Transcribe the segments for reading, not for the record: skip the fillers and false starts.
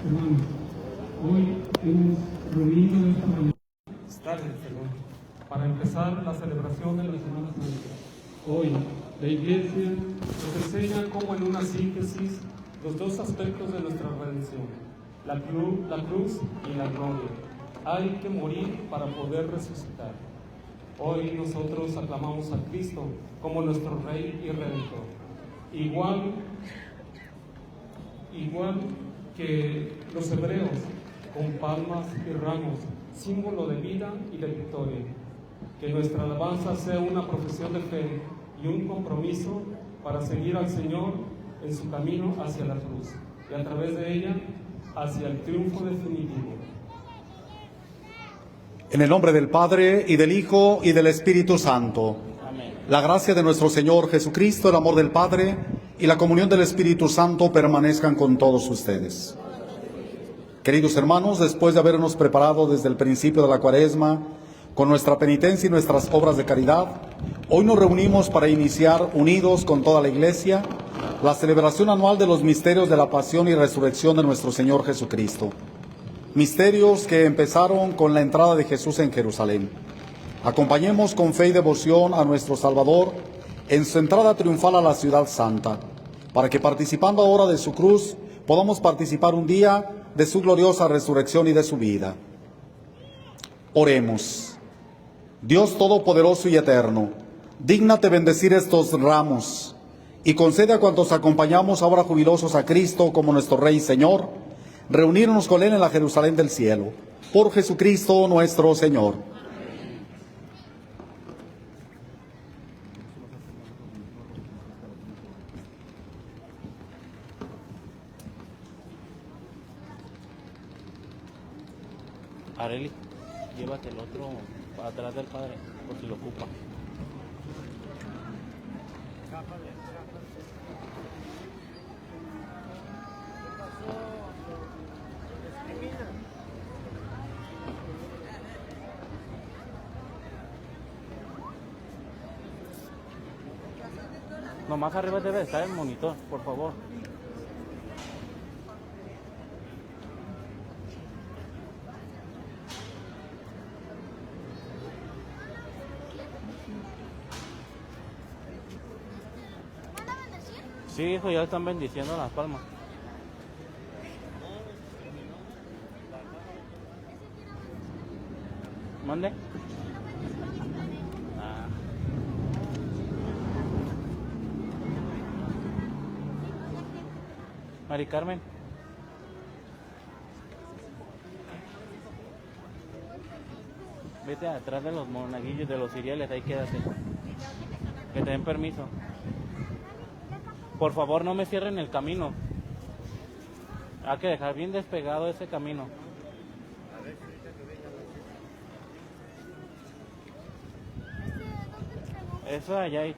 Hermanos, hoy hemos reunido esta mañana para empezar la celebración de la Semana Santa. Hoy la Iglesia nos enseña cómo en una síntesis los dos aspectos de nuestra redención, la cruz y la gloria. Hay que morir para poder resucitar. Hoy nosotros aclamamos a Cristo como nuestro Rey y Redentor. Igual que los hebreos, con palmas y ramos, símbolo de vida y de victoria. Que nuestra alabanza sea una profesión de fe y un compromiso para seguir al Señor en su camino hacia la cruz y a través de ella hacia el triunfo definitivo. En el nombre del Padre, y del Hijo, y del Espíritu Santo. Amén. La gracia de nuestro Señor Jesucristo, el amor del Padre, y la comunión del Espíritu Santo permanezcan con todos ustedes. Queridos hermanos, después de habernos preparado desde el principio de la Cuaresma, con nuestra penitencia y nuestras obras de caridad, hoy nos reunimos para iniciar, unidos con toda la Iglesia, la celebración anual de los misterios de la pasión y resurrección de nuestro Señor Jesucristo. Misterios que empezaron con la entrada de Jesús en Jerusalén. Acompañemos con fe y devoción a nuestro Salvador en su entrada triunfal a la ciudad santa, para que participando ahora de su cruz, podamos participar un día de su gloriosa resurrección y de su vida. Oremos. Dios Todopoderoso y Eterno, dígnate bendecir estos ramos y concede a cuantos acompañamos ahora jubilosos a Cristo como nuestro Rey y Señor, reunirnos con Él en la Jerusalén del cielo. Por Jesucristo nuestro Señor. Areli, llévate el otro para atrás del Padre, por si lo ocupa. Nomás arriba debe estar el monitor, por favor. Sí, hijo, ya están bendiciendo las palmas. ¿Mande? Ah. Mari Carmen. Vete atrás de los monaguillos, de los ciriales, ahí quédate. Que te den permiso. Por favor, no me cierren el camino. Hay que dejar bien despegado ese camino. Eso allá.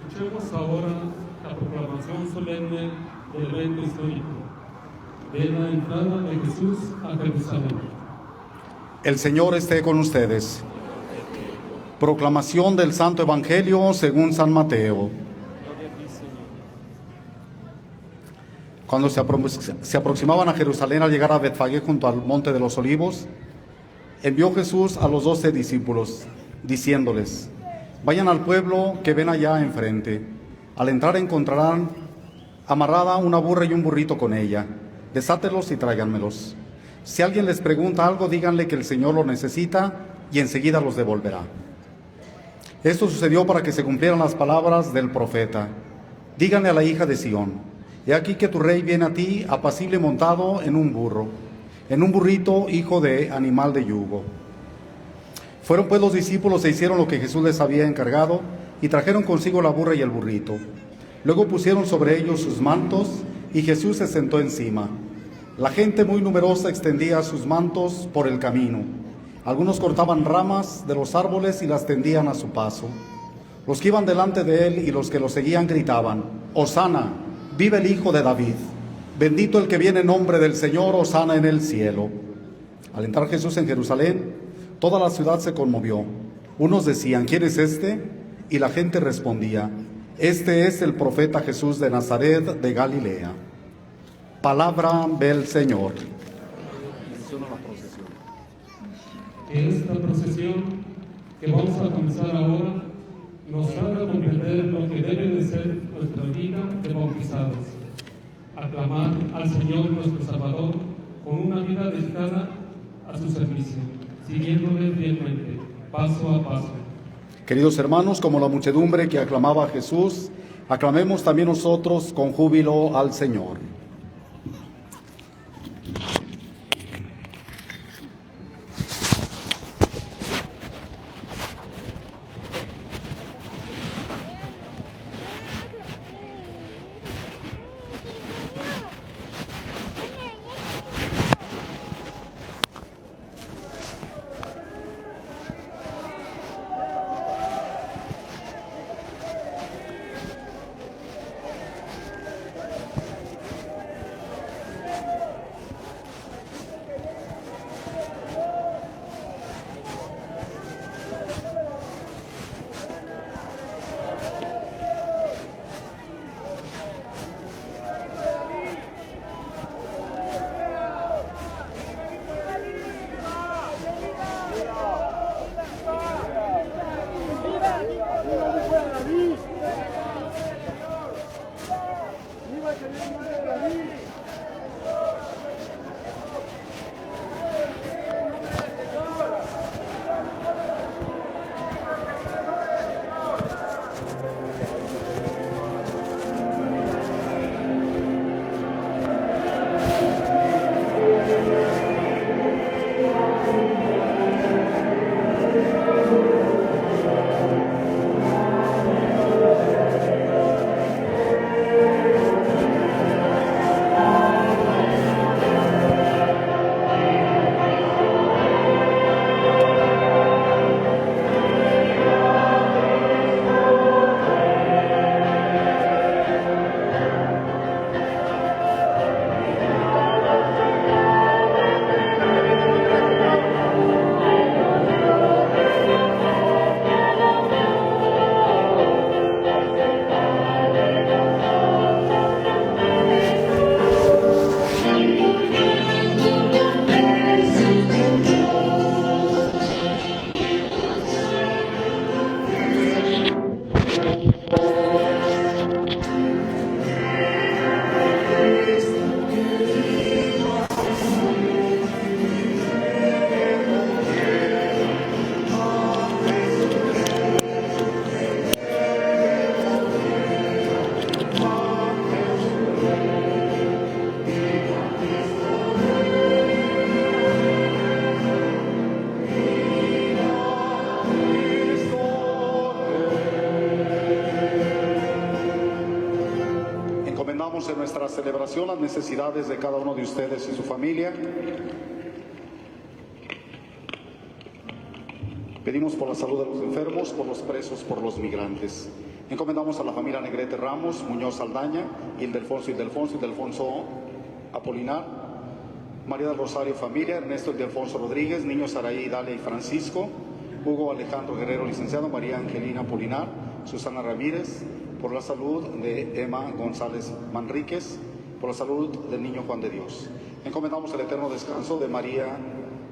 Escuchemos ahora la proclamación solemne del evento histórico de la entrada de Jesús a Jerusalén. El Señor esté con ustedes. Proclamación del Santo Evangelio según San Mateo. Cuando se aproximaban a Jerusalén al llegar a Betfagé junto al Monte de los Olivos, envió Jesús a los 12 discípulos, diciéndoles: vayan al pueblo que ven allá enfrente. Al entrar encontrarán amarrada una burra y un burrito con ella. Desátelos y tráiganmelos. Si alguien les pregunta algo, díganle que el Señor lo necesita y enseguida los devolverá. Esto sucedió para que se cumplieran las palabras del profeta. Díganle a la hija de Sión: he aquí que tu rey viene a ti, apacible montado en un burro, en un burrito, hijo de animal de yugo. Fueron pues los discípulos e hicieron lo que Jesús les había encargado, y trajeron consigo la burra y el burrito. Luego pusieron sobre ellos sus mantos, y Jesús se sentó encima. La gente muy numerosa extendía sus mantos por el camino. Algunos cortaban ramas de los árboles y las tendían a su paso. Los que iban delante de él y los que lo seguían gritaban: Hosana, vive el Hijo de David. Bendito el que viene en nombre del Señor, hosana en el cielo. Al entrar Jesús en Jerusalén, toda la ciudad se conmovió. Unos decían: ¿quién es este? Y la gente respondía: este es el profeta Jesús de Nazaret de Galilea. Palabra del Señor. Esta procesión que vamos a comenzar ahora nos haga comprender lo que debe de ser nuestra vida de bautizados. Aclamar al Señor nuestro Salvador con una vida dedicada a su servicio, siguiéndole fielmente, paso a paso. Queridos hermanos, como la muchedumbre que aclamaba a Jesús, aclamemos también nosotros con júbilo al Señor. En nuestra celebración las necesidades de cada uno de ustedes y su familia. Pedimos por la salud de los enfermos, por los presos, por los migrantes. Encomendamos a la familia Negrete Ramos, Muñoz Aldaña, Ildefonso Apolinar, María del Rosario familia, Ernesto Ildefonso Rodríguez, niños Saraí, Dalia y Francisco, Hugo Alejandro Guerrero, licenciado, María Angelina Apolinar, Susana Ramírez, por la salud de Emma González Manríquez, por la salud del niño Juan de Dios. Encomendamos el eterno descanso de María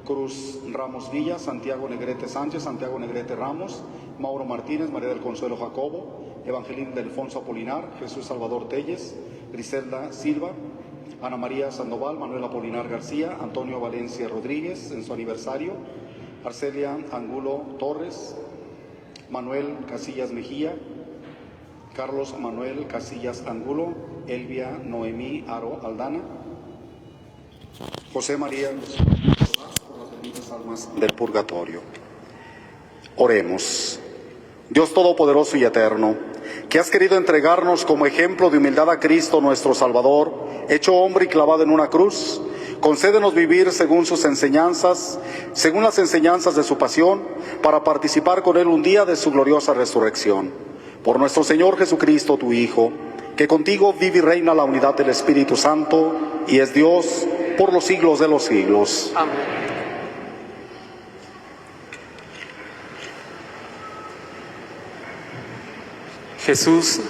Cruz Ramos Villa, Santiago Negrete Sánchez, Santiago Negrete Ramos, Mauro Martínez, María del Consuelo Jacobo, Evangelina Delfonso Apolinar, Jesús Salvador Telles, Griselda Silva, Ana María Sandoval, Manuel Apolinar García, Antonio Valencia Rodríguez en su aniversario, Arcelia Angulo Torres, Manuel Casillas Mejía, Carlos Manuel Casillas Angulo, Elvia Noemí Aro Aldana, José María por las benditas almas del purgatorio. Oremos. Dios Todopoderoso y Eterno, que has querido entregarnos como ejemplo de humildad a Cristo nuestro Salvador, hecho hombre y clavado en una cruz, concédenos vivir según sus enseñanzas, según las enseñanzas de su pasión, para participar con Él un día de su gloriosa resurrección. Por nuestro Señor Jesucristo, tu Hijo, que contigo vive y reina la unidad del Espíritu Santo, y es Dios por los siglos de los siglos. Amén. Jesús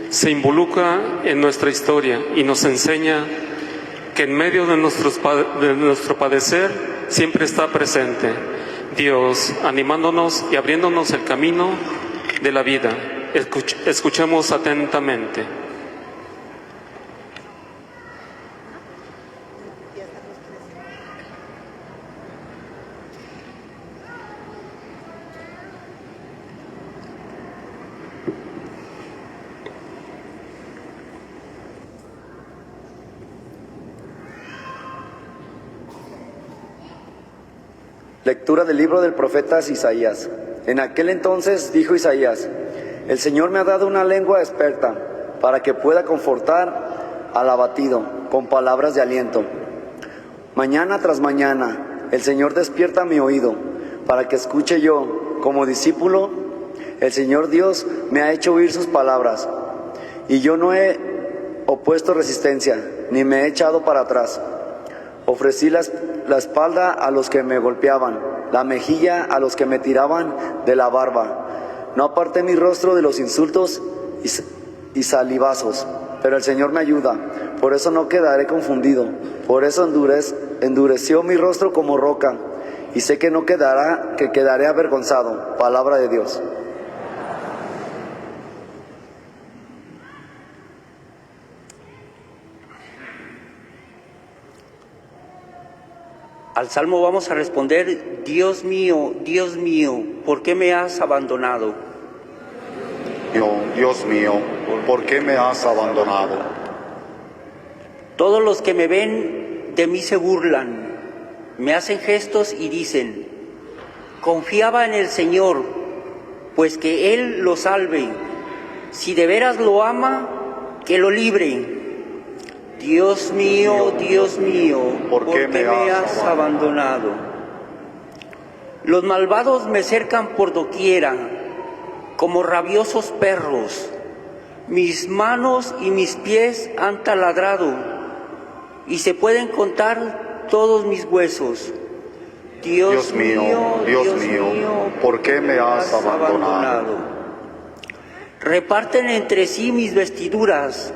se involucra en nuestra historia y nos enseña que en medio de nuestro padecer siempre está presente Dios, animándonos y abriéndonos el camino de la vida. Escuchemos atentamente. Lectura del libro del profeta Isaías. En aquel entonces dijo Isaías: el Señor me ha dado una lengua experta para que pueda confortar al abatido con palabras de aliento. Mañana tras mañana el Señor despierta mi oído para que escuche yo como discípulo. El Señor Dios me ha hecho oír sus palabras y yo no he opuesto resistencia ni me he echado para atrás. Ofrecí la espalda a los que me golpeaban, la mejilla a los que me tiraban de la barba. No aparté mi rostro de los insultos y salivazos, pero el Señor me ayuda, por eso no quedaré confundido. Por eso endureció mi rostro como roca, y sé que quedaré avergonzado. Palabra de Dios. Al Salmo vamos a responder: Dios mío, ¿por qué me has abandonado? Dios mío, ¿por qué me has abandonado? Todos los que me ven de mí se burlan, me hacen gestos y dicen: confiaba en el Señor, pues que Él lo salve. Si de veras lo ama, que lo libre. Dios mío, ¿por qué me has abandonado? Los malvados me cercan por doquiera, como rabiosos perros. Mis manos y mis pies han taladrado, y se pueden contar todos mis huesos. Dios mío, ¿por qué me has abandonado? Reparten entre sí mis vestiduras,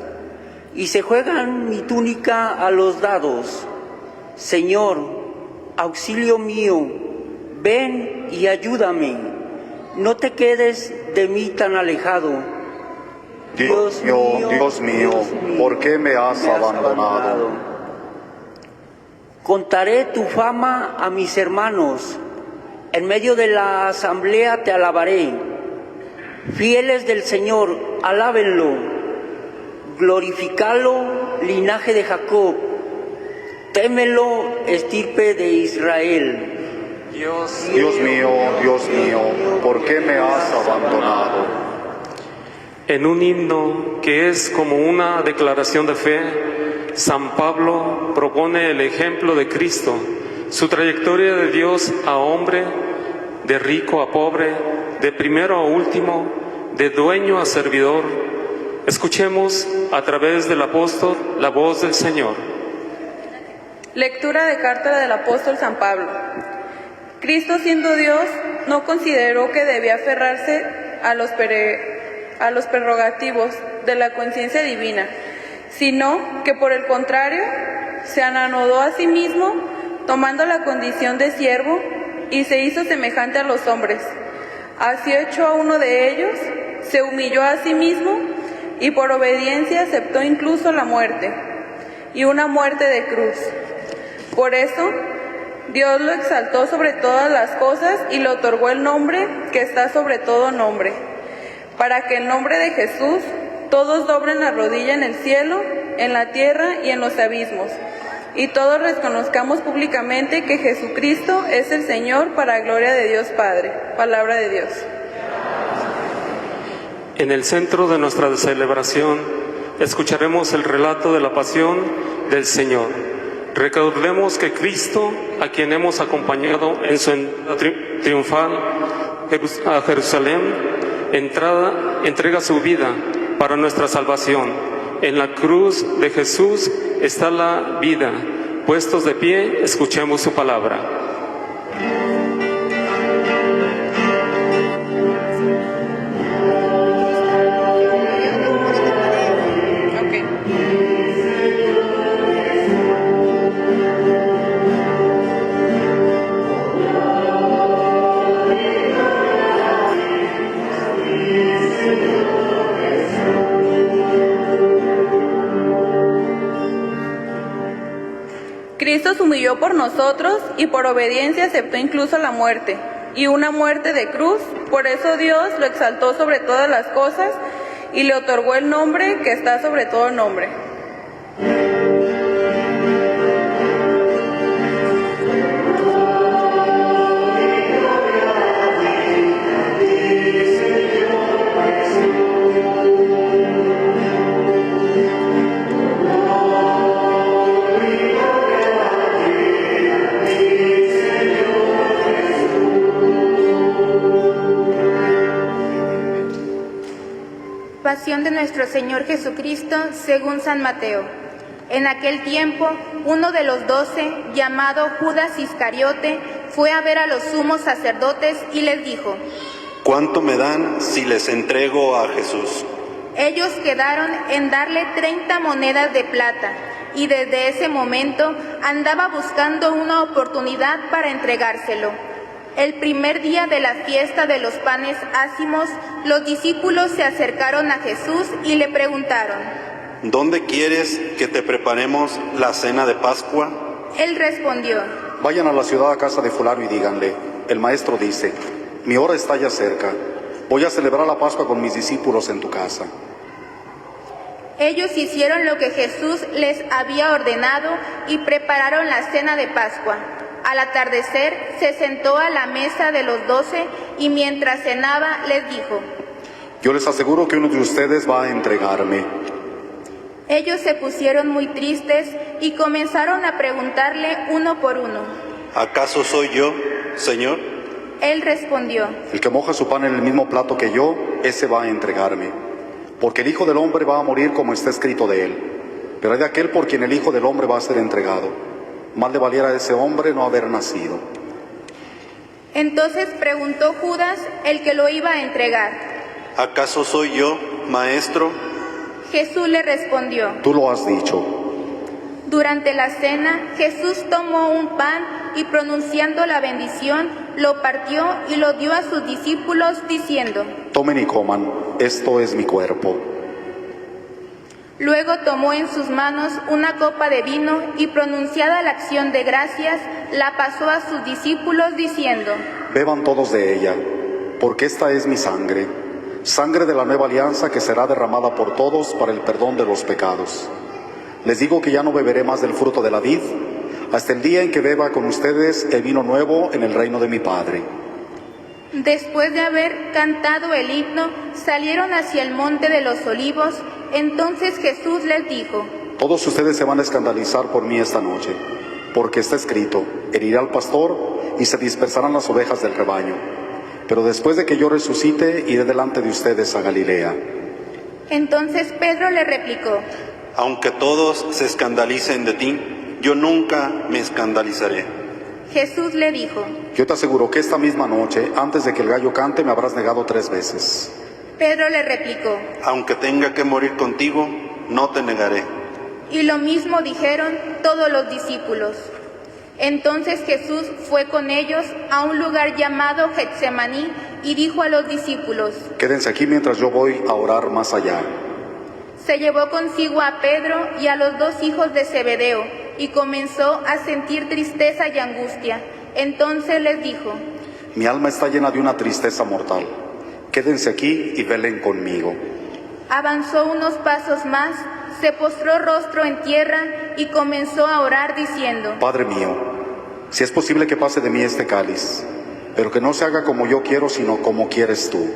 y se juegan mi túnica a los dados. Señor, auxilio mío, ven y ayúdame. No te quedes de mí tan alejado. Dios mío, ¿por qué me has abandonado? Contaré tu fama a mis hermanos. En medio de la asamblea te alabaré. Fieles del Señor, alábenlo. Glorificalo, linaje de Jacob, témelo, estirpe de Israel. Dios mío, ¿por qué me has abandonado? En un himno que es como una declaración de fe, San Pablo propone el ejemplo de Cristo, su trayectoria de Dios a hombre, de rico a pobre, de primero a último, de dueño a servidor. Escuchemos a través del apóstol la voz del Señor. Lectura de carta del apóstol San Pablo. Cristo, siendo Dios, no consideró que debía aferrarse a los prerrogativos de la conciencia divina, sino que por el contrario se anodó a sí mismo, tomando la condición de siervo, y se hizo semejante a los hombres. Así hecho a uno de ellos, se humilló a sí mismo y por obediencia aceptó incluso la muerte, y una muerte de cruz. Por eso, Dios lo exaltó sobre todas las cosas y le otorgó el nombre que está sobre todo nombre, para que en nombre de Jesús todos doblen la rodilla en el cielo, en la tierra y en los abismos, y todos reconozcamos públicamente que Jesucristo es el Señor, para gloria de Dios Padre. Palabra de Dios. En el centro de nuestra celebración escucharemos el relato de la pasión del Señor. Recordemos que Cristo, a quien hemos acompañado en su entrada triunfal a Jerusalén, entrega su vida para nuestra salvación. En la cruz de Jesús está la vida. Puestos de pie, escuchemos su palabra. Cristo se humilló por nosotros y por obediencia aceptó incluso la muerte, y una muerte de cruz. Por eso Dios lo exaltó sobre todas las cosas y le otorgó el nombre que está sobre todo nombre. Pasión de nuestro Señor Jesucristo según San Mateo. En aquel tiempo, uno de los 12, llamado Judas Iscariote, fue a ver a los sumos sacerdotes y les dijo: ¿Cuánto me dan si les entrego a Jesús? Ellos quedaron en darle 30 monedas de plata, y desde ese momento andaba buscando una oportunidad para entregárselo. El primer día de la fiesta de los panes ácimos, los discípulos se acercaron a Jesús y le preguntaron: ¿Dónde quieres que te preparemos la cena de Pascua? Él respondió: Vayan a la ciudad a casa de fulano y díganle: el maestro dice, mi hora está ya cerca, voy a celebrar la Pascua con mis discípulos en tu casa. Ellos hicieron lo que Jesús les había ordenado y prepararon la cena de Pascua. Al atardecer se sentó a la mesa de los 12 y mientras cenaba les dijo: Yo les aseguro que uno de ustedes va a entregarme. Ellos se pusieron muy tristes y comenzaron a preguntarle uno por uno: ¿Acaso soy yo, Señor? Él respondió: El que moja su pan en el mismo plato que yo, ese va a entregarme. Porque el Hijo del Hombre va a morir como está escrito de él. Pero hay de aquel por quien el Hijo del Hombre va a ser entregado. Más le valiera a ese hombre no haber nacido. Entonces preguntó Judas, el que lo iba a entregar: ¿Acaso soy yo, Maestro? Jesús le respondió: Tú lo has dicho. Durante la cena, Jesús tomó un pan y pronunciando la bendición, lo partió y lo dio a sus discípulos diciendo: Tomen y coman, esto es mi cuerpo. Luego tomó en sus manos una copa de vino y pronunciada la acción de gracias, la pasó a sus discípulos diciendo: Beban todos de ella, porque esta es mi sangre, sangre de la nueva alianza que será derramada por todos para el perdón de los pecados. Les digo que ya no beberé más del fruto de la vid, hasta el día en que beba con ustedes el vino nuevo en el reino de mi Padre. Después de haber cantado el himno, salieron hacia el monte de los olivos. Entonces Jesús les dijo: Todos ustedes se van a escandalizar por mí esta noche, porque está escrito: heriré al pastor y se dispersarán las ovejas del rebaño. pero después de que yo resucite, iré delante de ustedes a Galilea. Entonces Pedro le replicó: Aunque todos se escandalicen de ti, yo nunca me escandalizaré. Jesús le dijo: Yo te aseguro que esta misma noche, antes de que el gallo cante, me habrás negado 3 veces. Pedro le replicó: Aunque tenga que morir contigo, no te negaré. Y lo mismo dijeron todos los discípulos. Entonces Jesús fue con ellos a un lugar llamado Getsemaní y dijo a los discípulos: Quédense aquí mientras yo voy a orar más allá. Se llevó consigo a Pedro y a los 2 hijos de Zebedeo y comenzó a sentir tristeza y angustia. Entonces les dijo: Mi alma está llena de una tristeza mortal. Quédense aquí y velen conmigo. Avanzó unos pasos más, se postró rostro en tierra y comenzó a orar diciendo: Padre mío, si es posible que pase de mí este cáliz, pero que no se haga como yo quiero, sino como quieres tú.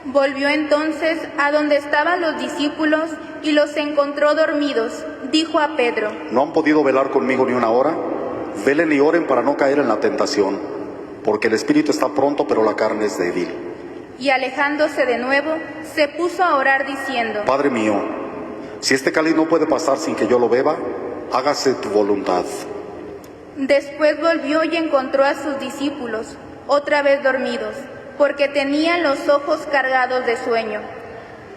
Volvió entonces a donde estaban los discípulos y los encontró dormidos. Dijo a Pedro: ¿No han podido velar conmigo ni una hora? Velen y oren para no caer en la tentación, porque el espíritu está pronto, pero la carne es débil. Y alejándose de nuevo, se puso a orar diciendo: Padre mío, si este cáliz no puede pasar sin que yo lo beba, hágase tu voluntad. Después volvió y encontró a sus discípulos, otra vez dormidos, porque tenían los ojos cargados de sueño.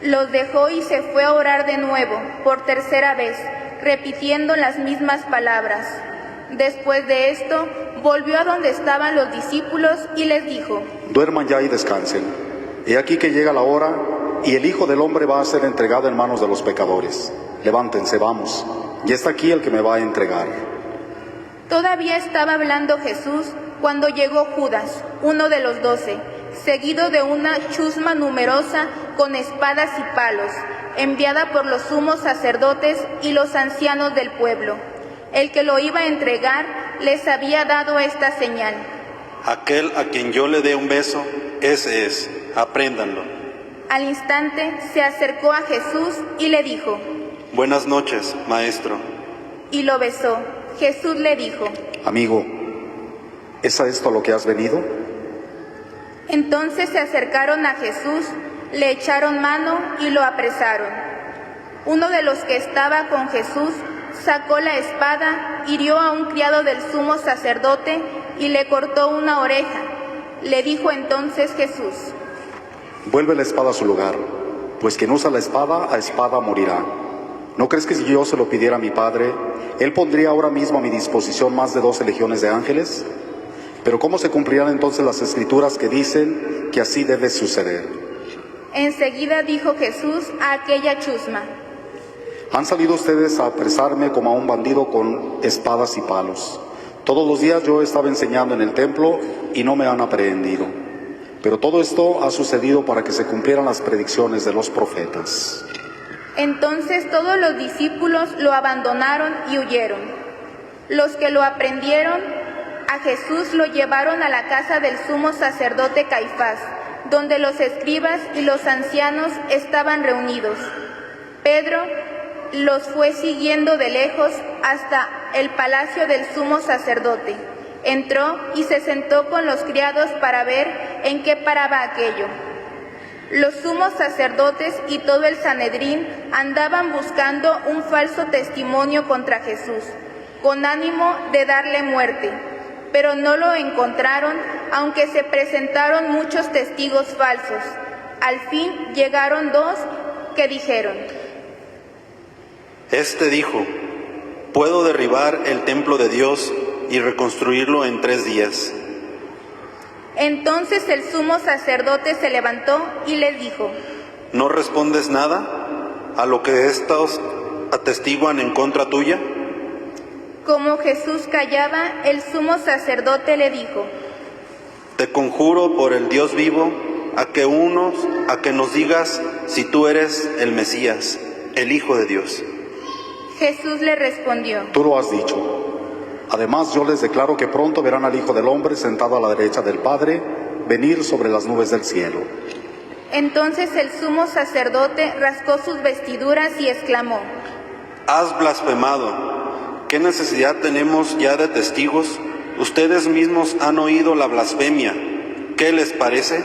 Los dejó y se fue a orar de nuevo, por 3ª vez, repitiendo las mismas palabras. Después de esto, volvió a donde estaban los discípulos y les dijo: Duerman ya y descansen. He aquí que llega la hora, y el Hijo del Hombre va a ser entregado en manos de los pecadores. Levántense, vamos, ya está aquí el que me va a entregar. Todavía estaba hablando Jesús cuando llegó Judas, uno de los 12, seguido de una chusma numerosa con espadas y palos, enviada por los sumos sacerdotes y los ancianos del pueblo. El que lo iba a entregar les había dado esta señal: Aquel a quien yo le dé un beso, ese es, apréndanlo. Al instante se acercó a Jesús y le dijo: Buenas noches, maestro. Y lo besó. Jesús le dijo: Amigo, ¿es a esto a lo que has venido? Entonces se acercaron a Jesús, le echaron mano y lo apresaron. Uno de los que estaba con Jesús sacó la espada, hirió a un criado del sumo sacerdote y le cortó una oreja. Le dijo entonces Jesús: Vuelve la espada a su lugar, pues quien usa la espada, a espada morirá. ¿No crees que si yo se lo pidiera a mi Padre, Él pondría ahora mismo a mi disposición más de 12 legiones de ángeles? Pero ¿cómo se cumplirán entonces las escrituras que dicen que así debe suceder? Enseguida dijo Jesús a aquella chusma: Han salido ustedes a apresarme como a un bandido con espadas y palos. Todos los días yo estaba enseñando en el templo y no me han aprehendido. Pero todo esto ha sucedido para que se cumplieran las predicciones de los profetas. Entonces todos los discípulos lo abandonaron y huyeron. Los que lo aprendieron a Jesús lo llevaron a la casa del sumo sacerdote Caifás, donde los escribas y los ancianos estaban reunidos. Pedro los fue siguiendo de lejos hasta el palacio del sumo sacerdote. Entró y se sentó con los criados para ver en qué paraba aquello. Los sumos sacerdotes y todo el Sanedrín andaban buscando un falso testimonio contra Jesús, con ánimo de darle muerte, pero no lo encontraron, aunque se presentaron muchos testigos falsos. Al fin llegaron 2 que dijeron: Este dijo: Puedo derribar el templo de Dios y reconstruirlo en 3 días. Entonces el sumo sacerdote se levantó y les dijo: ¿No respondes nada a lo que estos atestiguan en contra tuya? Como Jesús callaba, el sumo sacerdote le dijo: Te conjuro por el Dios vivo a que nos digas si tú eres el Mesías, el Hijo de Dios. Jesús le respondió: Tú lo has dicho. Además, yo les declaro que pronto verán al Hijo del Hombre sentado a la derecha del Padre, venir sobre las nubes del cielo. Entonces el sumo sacerdote rascó sus vestiduras y exclamó: Has blasfemado. ¿Qué necesidad tenemos ya de testigos? Ustedes mismos han oído la blasfemia. ¿qué les parece?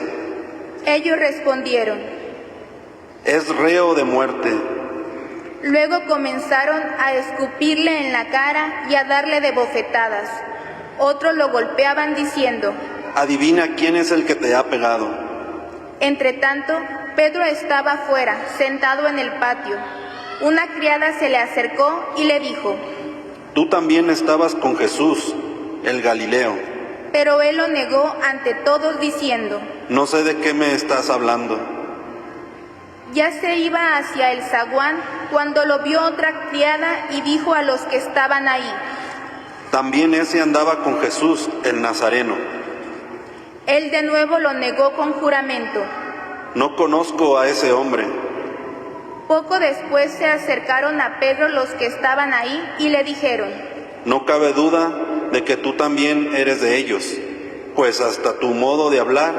Ellos respondieron: Es reo de muerte. Luego comenzaron a escupirle en la cara y a darle de bofetadas. Otros lo golpeaban diciendo: Adivina quién es el que te ha pegado. Entretanto, Pedro estaba afuera, sentado en el patio. Una criada se le acercó y le dijo: Tú también estabas con Jesús, el Galileo. Pero él lo negó ante todos diciendo: No sé de qué me estás hablando. Ya se iba hacia el zaguán cuando lo vio otra criada y dijo a los que estaban ahí: También ese andaba con Jesús, el Nazareno. Él de nuevo lo negó con juramento. No conozco a ese hombre. Poco después se acercaron a Pedro los que estaban ahí y le dijeron: No cabe duda de que tú también eres de ellos, pues hasta tu modo de hablar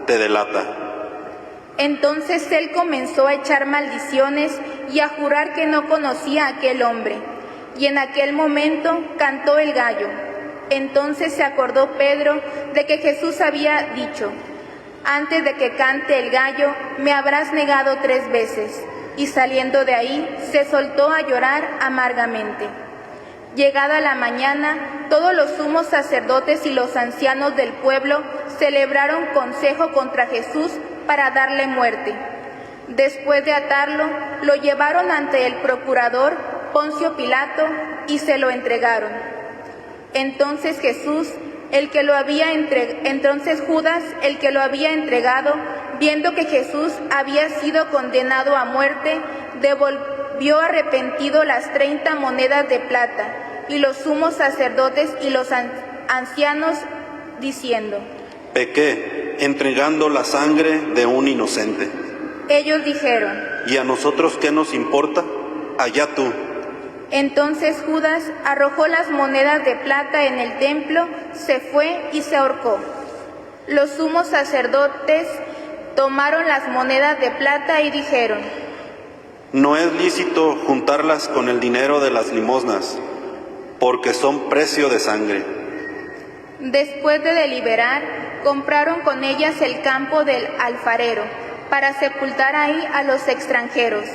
te delata. Entonces él comenzó a echar maldiciones y a jurar que no conocía a aquel hombre. Y en aquel momento cantó el gallo. Entonces se acordó Pedro de que Jesús había dicho: Antes de que cante el gallo, me habrás negado 3 veces. Y saliendo de ahí, se soltó a llorar amargamente. Llegada la mañana, todos los sumos sacerdotes y los ancianos del pueblo celebraron consejo contra Jesús para darle muerte. Después de atarlo, lo llevaron ante el procurador Poncio Pilato y se lo entregaron. Entonces Judas, el que lo había entregado, viendo que Jesús había sido condenado a muerte, devolvió arrepentido las 30 monedas de plata, y los sumos sacerdotes y los ancianos diciendo: Pequé, entregando la sangre de un inocente. Ellos dijeron: ¿Y a nosotros qué nos importa? Allá tú. Entonces Judas arrojó las monedas de plata en el templo, se fue y se ahorcó. Los sumos sacerdotes tomaron las monedas de plata y dijeron: No es lícito juntarlas con el dinero de las limosnas, porque son precio de sangre. Después de deliberar, compraron con ellas el campo del alfarero, para sepultar ahí a los extranjeros.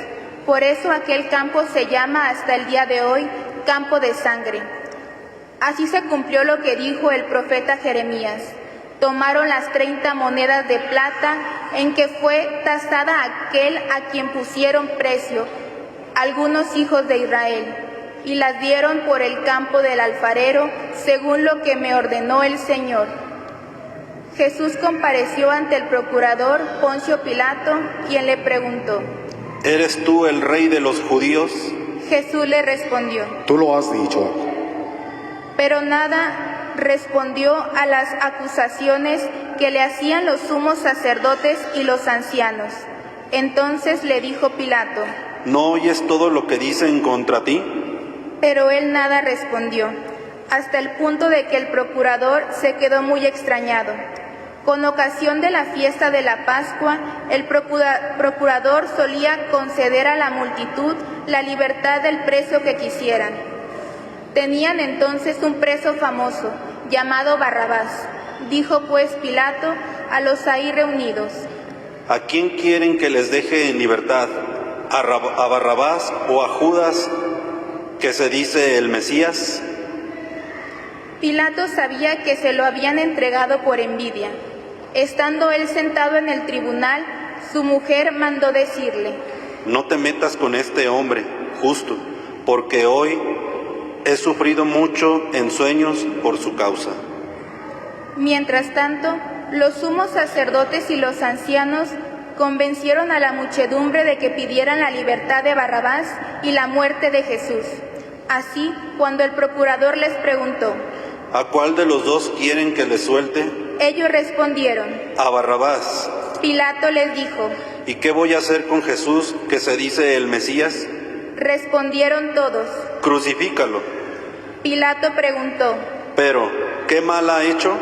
Por eso aquel campo se llama hasta el día de hoy Campo de Sangre. Así se cumplió lo que dijo el profeta Jeremías. Tomaron las 30 monedas de plata en que fue tasada aquel a quien pusieron precio, algunos hijos de Israel, y las dieron por el campo del alfarero, según lo que me ordenó el Señor. Jesús compareció ante el procurador Poncio Pilato, quien le preguntó: ¿Eres tú el rey de los judíos? Jesús le respondió: Tú lo has dicho. Pero nada respondió a las acusaciones que le hacían los sumos sacerdotes y los ancianos. Entonces le dijo Pilato: ¿No oyes todo lo que dicen contra ti? Pero él nada respondió, hasta el punto de que el procurador se quedó muy extrañado. Con ocasión de la fiesta de la Pascua, el procurador solía conceder a la multitud la libertad del preso que quisieran. Tenían entonces un preso famoso, llamado Barrabás. Dijo pues Pilato a los ahí reunidos: ¿A quién quieren que les deje en libertad? ¿A Barrabás o a Judas, que se dice el Mesías? Pilato sabía que se lo habían entregado por envidia. Estando él sentado en el tribunal, su mujer mandó decirle: No te metas con este hombre justo, porque hoy he sufrido mucho en sueños por su causa. Mientras tanto, los sumos sacerdotes y los ancianos convencieron a la muchedumbre de que pidieran la libertad de Barrabás y la muerte de Jesús. Así, cuando el procurador les preguntó: ¿A cuál de los dos quieren que les suelte? Ellos respondieron: A Barrabás. Pilato les dijo: ¿Y qué voy a hacer con Jesús, que se dice el Mesías? Respondieron todos: Crucifícalo. Pilato preguntó: Pero, ¿qué mal ha hecho?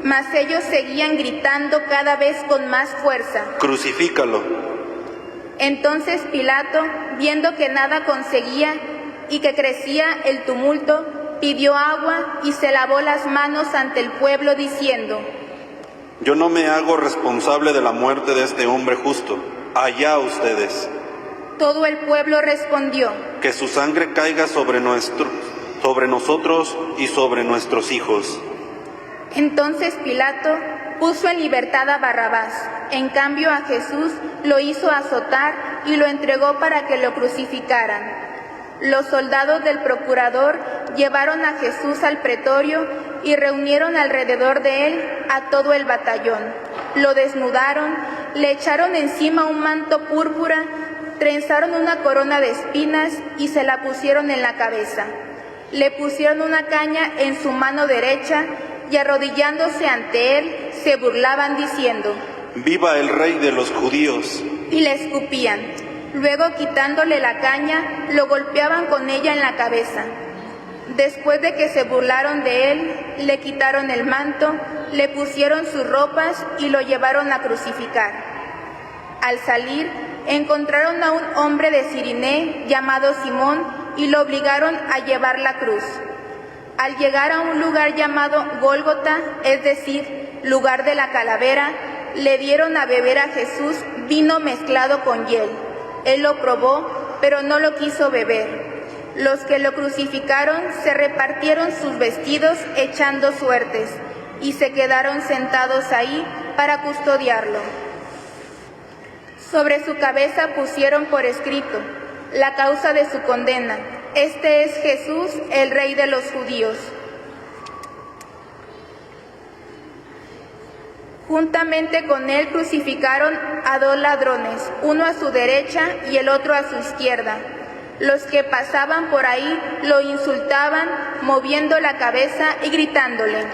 Mas ellos seguían gritando cada vez con más fuerza: Crucifícalo. Entonces Pilato, viendo que nada conseguía y que crecía el tumulto, pidió agua y se lavó las manos ante el pueblo diciendo: Yo no me hago responsable de la muerte de este hombre justo. Allá ustedes. Todo el pueblo respondió: Que su sangre caiga sobre nosotros y sobre nuestros hijos. Entonces Pilato puso en libertad a Barrabás. En cambio a Jesús lo hizo azotar y lo entregó para que lo crucificaran. Los soldados del procurador llevaron a Jesús al pretorio y reunieron alrededor de él a todo el batallón. Lo desnudaron, le echaron encima un manto púrpura, trenzaron una corona de espinas y se la pusieron en la cabeza. Le pusieron una caña en su mano derecha y arrodillándose ante él se burlaban diciendo: ¡Viva el Rey de los judíos! Y le escupían. Luego, quitándole la caña, lo golpeaban con ella en la cabeza. Después de que se burlaron de él, le quitaron el manto, le pusieron sus ropas y lo llevaron a crucificar. Al salir, encontraron a un hombre de Cirené llamado Simón y lo obligaron a llevar la cruz. Al llegar a un lugar llamado Gólgota, es decir, lugar de la calavera, le dieron a beber a Jesús vino mezclado con hiel. Él lo probó, pero no lo quiso beber. Los que lo crucificaron se repartieron sus vestidos echando suertes y se quedaron sentados ahí para custodiarlo. Sobre su cabeza pusieron por escrito la causa de su condena: este es Jesús, el Rey de los judíos. Juntamente con él crucificaron a 2 ladrones, uno a su derecha y el otro a su izquierda. Los que pasaban por ahí lo insultaban, moviendo la cabeza y gritándole: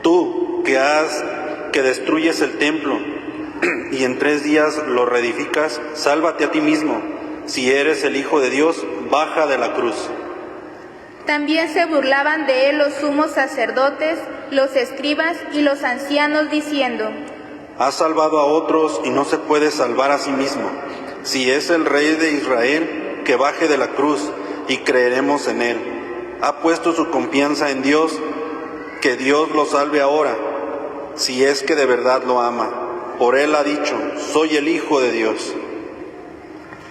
Tú, que destruyes el templo y en 3 días lo reedificas, sálvate a ti mismo. Si eres el Hijo de Dios, baja de la cruz. También se burlaban de él los sumos sacerdotes, los escribas y los ancianos, diciendo: Ha salvado a otros y no se puede salvar a sí mismo. Si es el Rey de Israel, que baje de la cruz y creeremos en él. Ha puesto su confianza en Dios, que Dios lo salve ahora, si es que de verdad lo ama. Por él ha dicho: soy el Hijo de Dios.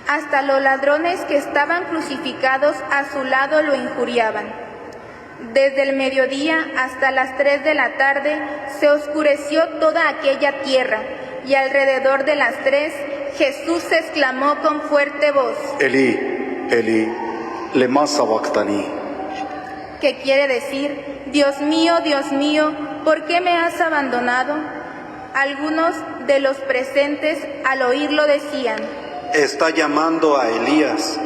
Hasta los ladrones que estaban crucificados a su lado lo injuriaban. Desde el mediodía hasta las 3 de la tarde se oscureció toda aquella tierra, y alrededor de las 3 Jesús exclamó con fuerte voz: Elí, Elí, lema sabactani. que quiere decir: Dios mío, ¿por qué me has abandonado? Algunos de los presentes al oírlo decían: Está llamando a Elías.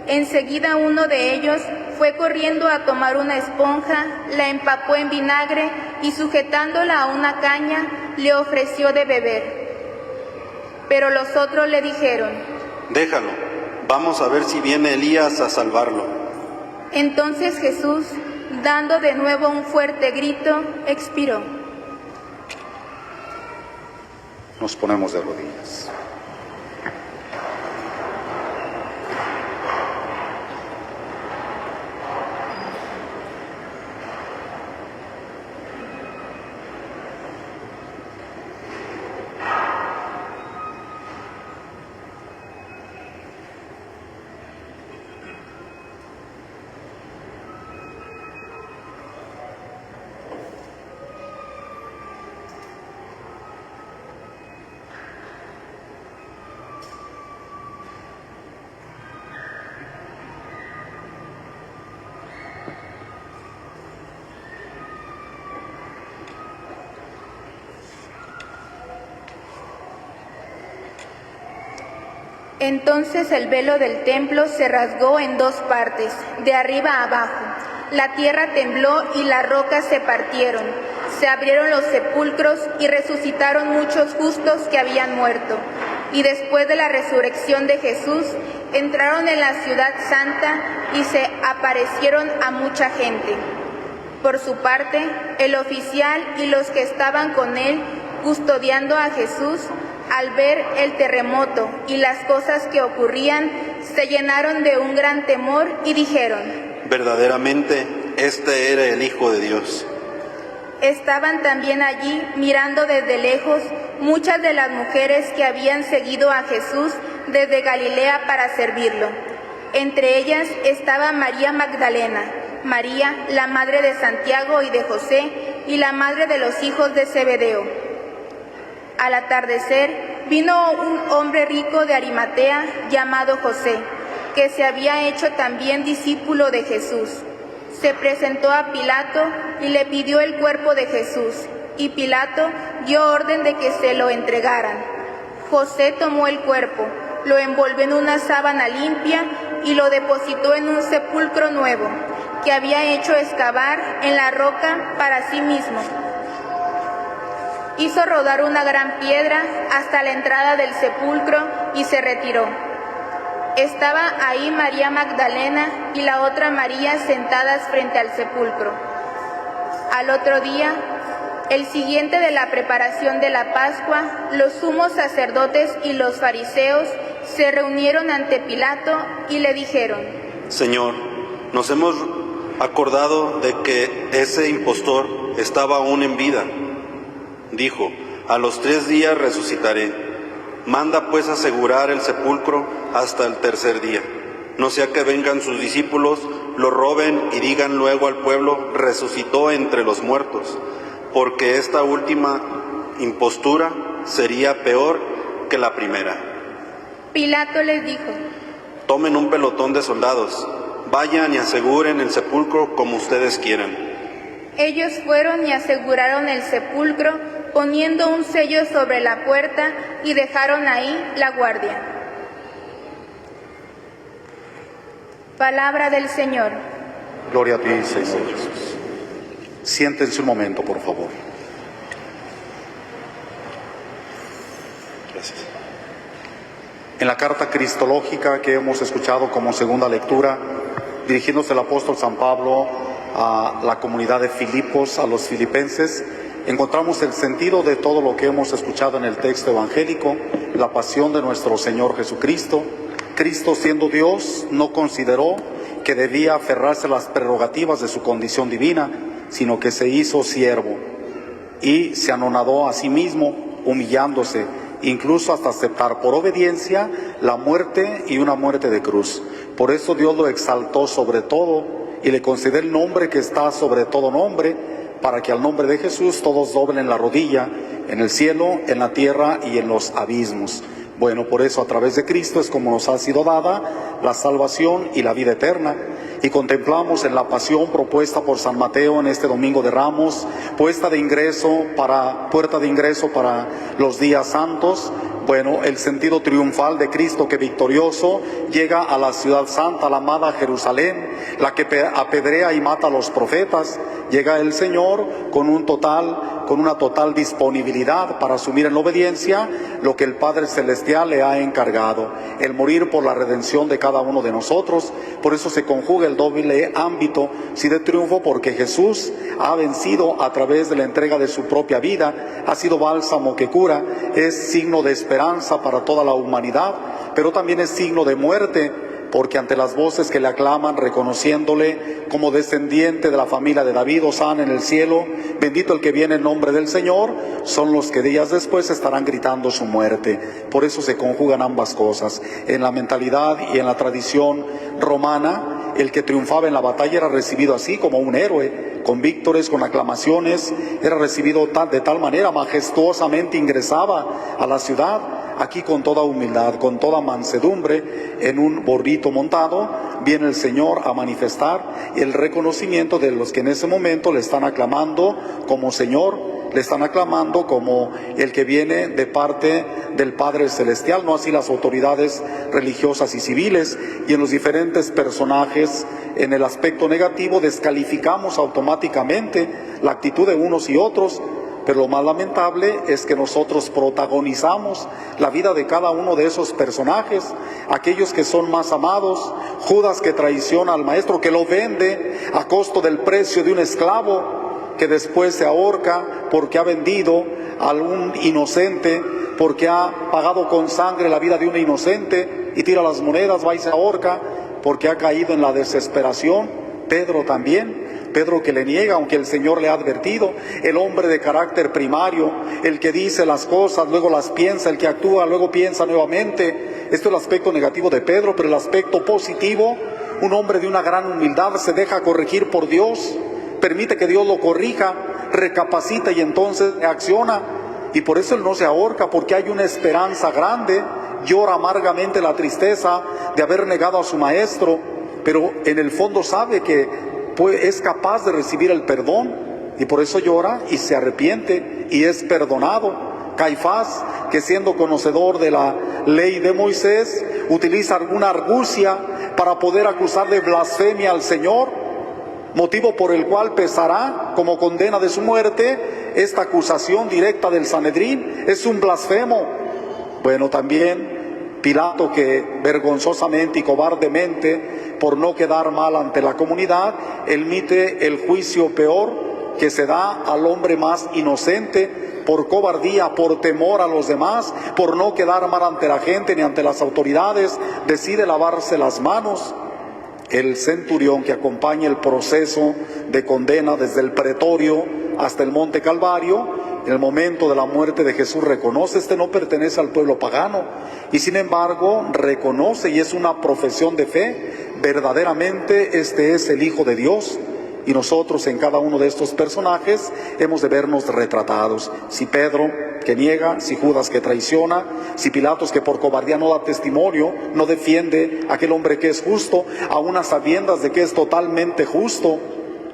Enseguida uno de ellos fue corriendo a tomar una esponja, la empapó en vinagre y sujetándola a una caña le ofreció de beber. Pero los otros le dijeron: Déjalo, vamos a ver si viene Elías a salvarlo. Entonces Jesús, dando de nuevo un fuerte grito, expiró. Nos ponemos de rodillas. Entonces el velo del templo se rasgó en 2 partes, de arriba a abajo. La tierra tembló y las rocas se partieron. Se abrieron los sepulcros y resucitaron muchos justos que habían muerto. Y después de la resurrección de Jesús, entraron en la ciudad santa y se aparecieron a mucha gente. Por su parte, el oficial y los que estaban con él, custodiando a Jesús, al ver el terremoto y las cosas que ocurrían, se llenaron de un gran temor y dijeron: Verdaderamente, este era el Hijo de Dios. Estaban también allí, mirando desde lejos, muchas de las mujeres que habían seguido a Jesús desde Galilea para servirlo. Entre ellas estaba María Magdalena, María, la madre de Santiago y de José, y la madre de los hijos de Zebedeo. Al atardecer, vino un hombre rico de Arimatea llamado José, que se había hecho también discípulo de Jesús. Se presentó a Pilato y le pidió el cuerpo de Jesús, y Pilato dio orden de que se lo entregaran. José tomó el cuerpo, lo envolvió en una sábana limpia y lo depositó en un sepulcro nuevo, que había hecho excavar en la roca para sí mismo. Hizo rodar una gran piedra hasta la entrada del sepulcro y se retiró. Estaba ahí María Magdalena y la otra María sentadas frente al sepulcro. Al otro día, el siguiente de la preparación de la Pascua, los sumos sacerdotes y los fariseos se reunieron ante Pilato y le dijeron: Señor, nos hemos acordado de que ese impostor estaba aún en vida. Dijo: a los 3 días resucitaré. Manda pues asegurar el sepulcro hasta el tercer día, no sea que vengan sus discípulos, lo roben y digan luego al pueblo: resucitó entre los muertos, porque esta última impostura sería peor que la primera. Pilato les dijo: tomen un pelotón de soldados, vayan y aseguren el sepulcro como ustedes quieran. Ellos fueron y aseguraron el sepulcro, poniendo un sello sobre la puerta, y dejaron ahí la guardia. Palabra del Señor. Gloria a ti, Señor Jesús. Siéntense un momento, por favor. Gracias. En la carta cristológica que hemos escuchado como segunda lectura, dirigiéndose el apóstol San Pablo a la comunidad de Filipos, a los filipenses, encontramos el sentido de todo lo que hemos escuchado en el texto evangélico, la pasión de nuestro Señor Jesucristo. Cristo, siendo Dios, no consideró que debía aferrarse a las prerrogativas de su condición divina, sino que se hizo siervo y se anonadó a sí mismo, humillándose, incluso hasta aceptar por obediencia la muerte, y una muerte de cruz. Por eso Dios lo exaltó sobre todo y le concedió el nombre que está sobre todo nombre, para que al nombre de Jesús todos doblen la rodilla, en el cielo, en la tierra y en los abismos. Bueno, por eso a través de Cristo es como nos ha sido dada la salvación y la vida eterna. Y contemplamos en la pasión propuesta por San Mateo en este Domingo de Ramos, puerta de ingreso para los días santos. Bueno, el sentido triunfal de Cristo que victorioso llega a la ciudad santa, la amada Jerusalén, la que apedrea y mata a los profetas. Llega el Señor con una total disponibilidad para asumir en la obediencia lo que el Padre Celestial le ha encargado, el morir por la redención de cada uno de nosotros. Por eso se conjuga el doble ámbito, sí, de triunfo, porque Jesús ha vencido a través de la entrega de su propia vida, ha sido bálsamo que cura, es signo de esperanza para toda la humanidad, pero también es signo de muerte, porque ante las voces que le aclaman, reconociéndole como descendiente de la familia de David, hosana en el cielo, bendito el que viene en nombre del Señor, son los que días después estarán gritando su muerte. Por eso se conjugan ambas cosas. En la mentalidad y en la tradición romana, el que triunfaba en la batalla era recibido así, como un héroe, con víctores, con aclamaciones, era recibido de tal manera, majestuosamente ingresaba a la ciudad. Aquí con toda humildad, con toda mansedumbre, en un burrito montado, viene el Señor a manifestar el reconocimiento de los que en ese momento le están aclamando como Señor, le están aclamando como el que viene de parte del Padre Celestial, no así las autoridades religiosas y civiles. Y en los diferentes personajes, en el aspecto negativo, descalificamos automáticamente la actitud de unos y otros. Pero lo más lamentable es que nosotros protagonizamos la vida de cada uno de esos personajes, aquellos que son más amados. Judas, que traiciona al maestro, que lo vende a costo del precio de un esclavo, que después se ahorca porque ha vendido a un inocente, porque ha pagado con sangre la vida de un inocente, y tira las monedas, va y se ahorca porque ha caído en la desesperación. Pedro también, Pedro que le niega, aunque el Señor le ha advertido. El hombre de carácter primario, el que dice las cosas, luego las piensa, el que actúa, luego piensa nuevamente. Esto es el aspecto negativo de Pedro, pero el aspecto positivo, un hombre de una gran humildad, se deja corregir por Dios, permite que Dios lo corrija, recapacita y entonces reacciona. Y por eso él no se ahorca, porque hay una esperanza grande. Llora amargamente la tristeza de haber negado a su maestro, pero en el fondo sabe que es capaz de recibir el perdón, y por eso llora y se arrepiente y es perdonado. Caifás, que siendo conocedor de la ley de Moisés, utiliza alguna argucia para poder acusar de blasfemia al Señor, motivo por el cual pesará como condena de su muerte esta acusación directa del Sanedrín. Es un blasfemo. Bueno, también Pilato, que vergonzosamente y cobardemente, por no quedar mal ante la comunidad, emite el juicio peor que se da al hombre más inocente, por cobardía, por temor a los demás, por no quedar mal ante la gente ni ante las autoridades, decide lavarse las manos. El centurión que acompaña el proceso de condena desde el pretorio hasta el monte Calvario, en el momento de la muerte de Jesús reconoce: este no pertenece al pueblo pagano, y sin embargo reconoce, y es una profesión de fe, verdaderamente este es el Hijo de Dios. Y nosotros en cada uno de estos personajes hemos de vernos retratados. Si Pedro, que niega; si Judas, que traiciona; si Pilatos, que por cobardía no da testimonio, no defiende a aquel hombre que es justo, aun a sabiendas de que es totalmente justo.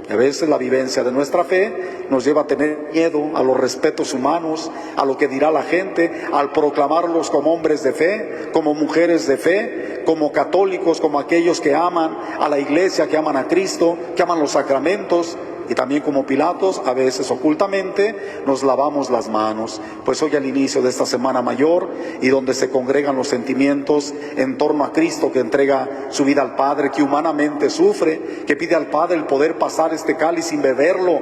A veces la vivencia de nuestra fe nos lleva a tener miedo a los respetos humanos, a lo que dirá la gente, al proclamarlos como hombres de fe, como mujeres de fe, como católicos, como aquellos que aman a la iglesia, que aman a Cristo, que aman los sacramentos. Y también como Pilatos, a veces ocultamente nos lavamos las manos. Pues hoy, al inicio de esta Semana Mayor, y donde se congregan los sentimientos en torno a Cristo, que entrega su vida al Padre, que humanamente sufre, que pide al Padre el poder pasar este cáliz sin beberlo,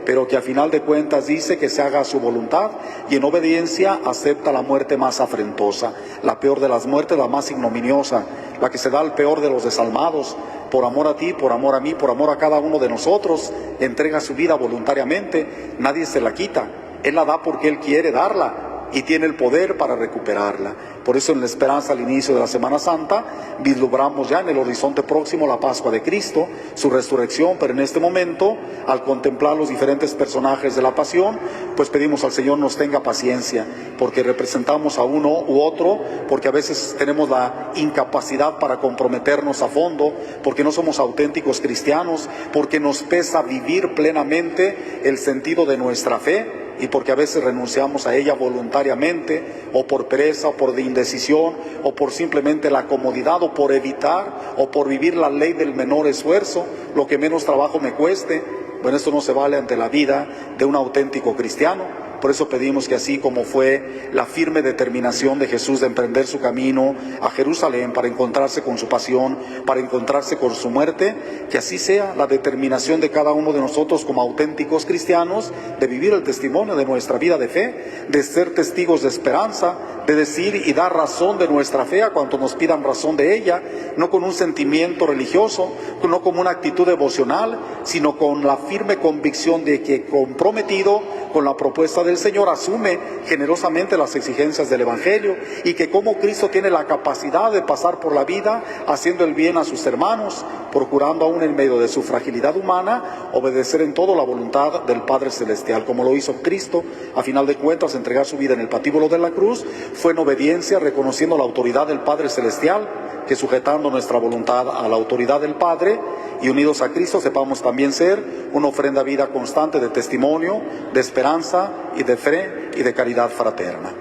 pero que a final de cuentas dice que se haga su voluntad, y en obediencia acepta la muerte más afrentosa, la peor de las muertes, la más ignominiosa, la que se da al peor de los desalmados. Por amor a ti, por amor a mí, por amor a cada uno de nosotros, entrega su vida voluntariamente. Nadie se la quita, Él la da porque Él quiere darla y tiene el poder para recuperarla. Por eso, en la esperanza al inicio de la Semana Santa, vislumbramos ya en el horizonte próximo la Pascua de Cristo, su resurrección. Pero en este momento, al contemplar los diferentes personajes de la pasión, pues pedimos al Señor nos tenga paciencia, porque representamos a uno u otro, porque a veces tenemos la incapacidad para comprometernos a fondo, porque no somos auténticos cristianos, porque nos pesa vivir plenamente el sentido de nuestra fe, y porque a veces renunciamos a ella voluntariamente, o por pereza, o por indecisión, o por simplemente la comodidad, o por evitar, o por vivir la ley del menor esfuerzo, lo que menos trabajo me cueste. Bueno, esto no se vale ante la vida de un auténtico cristiano. Por eso pedimos que, así como fue la firme determinación de Jesús de emprender su camino a Jerusalén para encontrarse con su pasión, para encontrarse con su muerte, que así sea la determinación de cada uno de nosotros como auténticos cristianos, de vivir el testimonio de nuestra vida de fe, de ser testigos de esperanza, de decir y dar razón de nuestra fe a cuanto nos pidan razón de ella, no con un sentimiento religioso, no como una actitud devocional, sino con la firme convicción de que, comprometido con la propuesta del Señor, asume generosamente las exigencias del Evangelio, y que como Cristo tiene la capacidad de pasar por la vida haciendo el bien a sus hermanos, procurando aún en medio de su fragilidad humana obedecer en todo la voluntad del Padre Celestial, como lo hizo Cristo. A final de cuentas, entregar su vida en el patíbulo de la cruz fue en obediencia, reconociendo la autoridad del Padre Celestial, que sujetando nuestra voluntad a la autoridad del Padre y unidos a Cristo, sepamos también ser una ofrenda vida constante de testimonio, de esperanza y de fe y de caridad fraterna.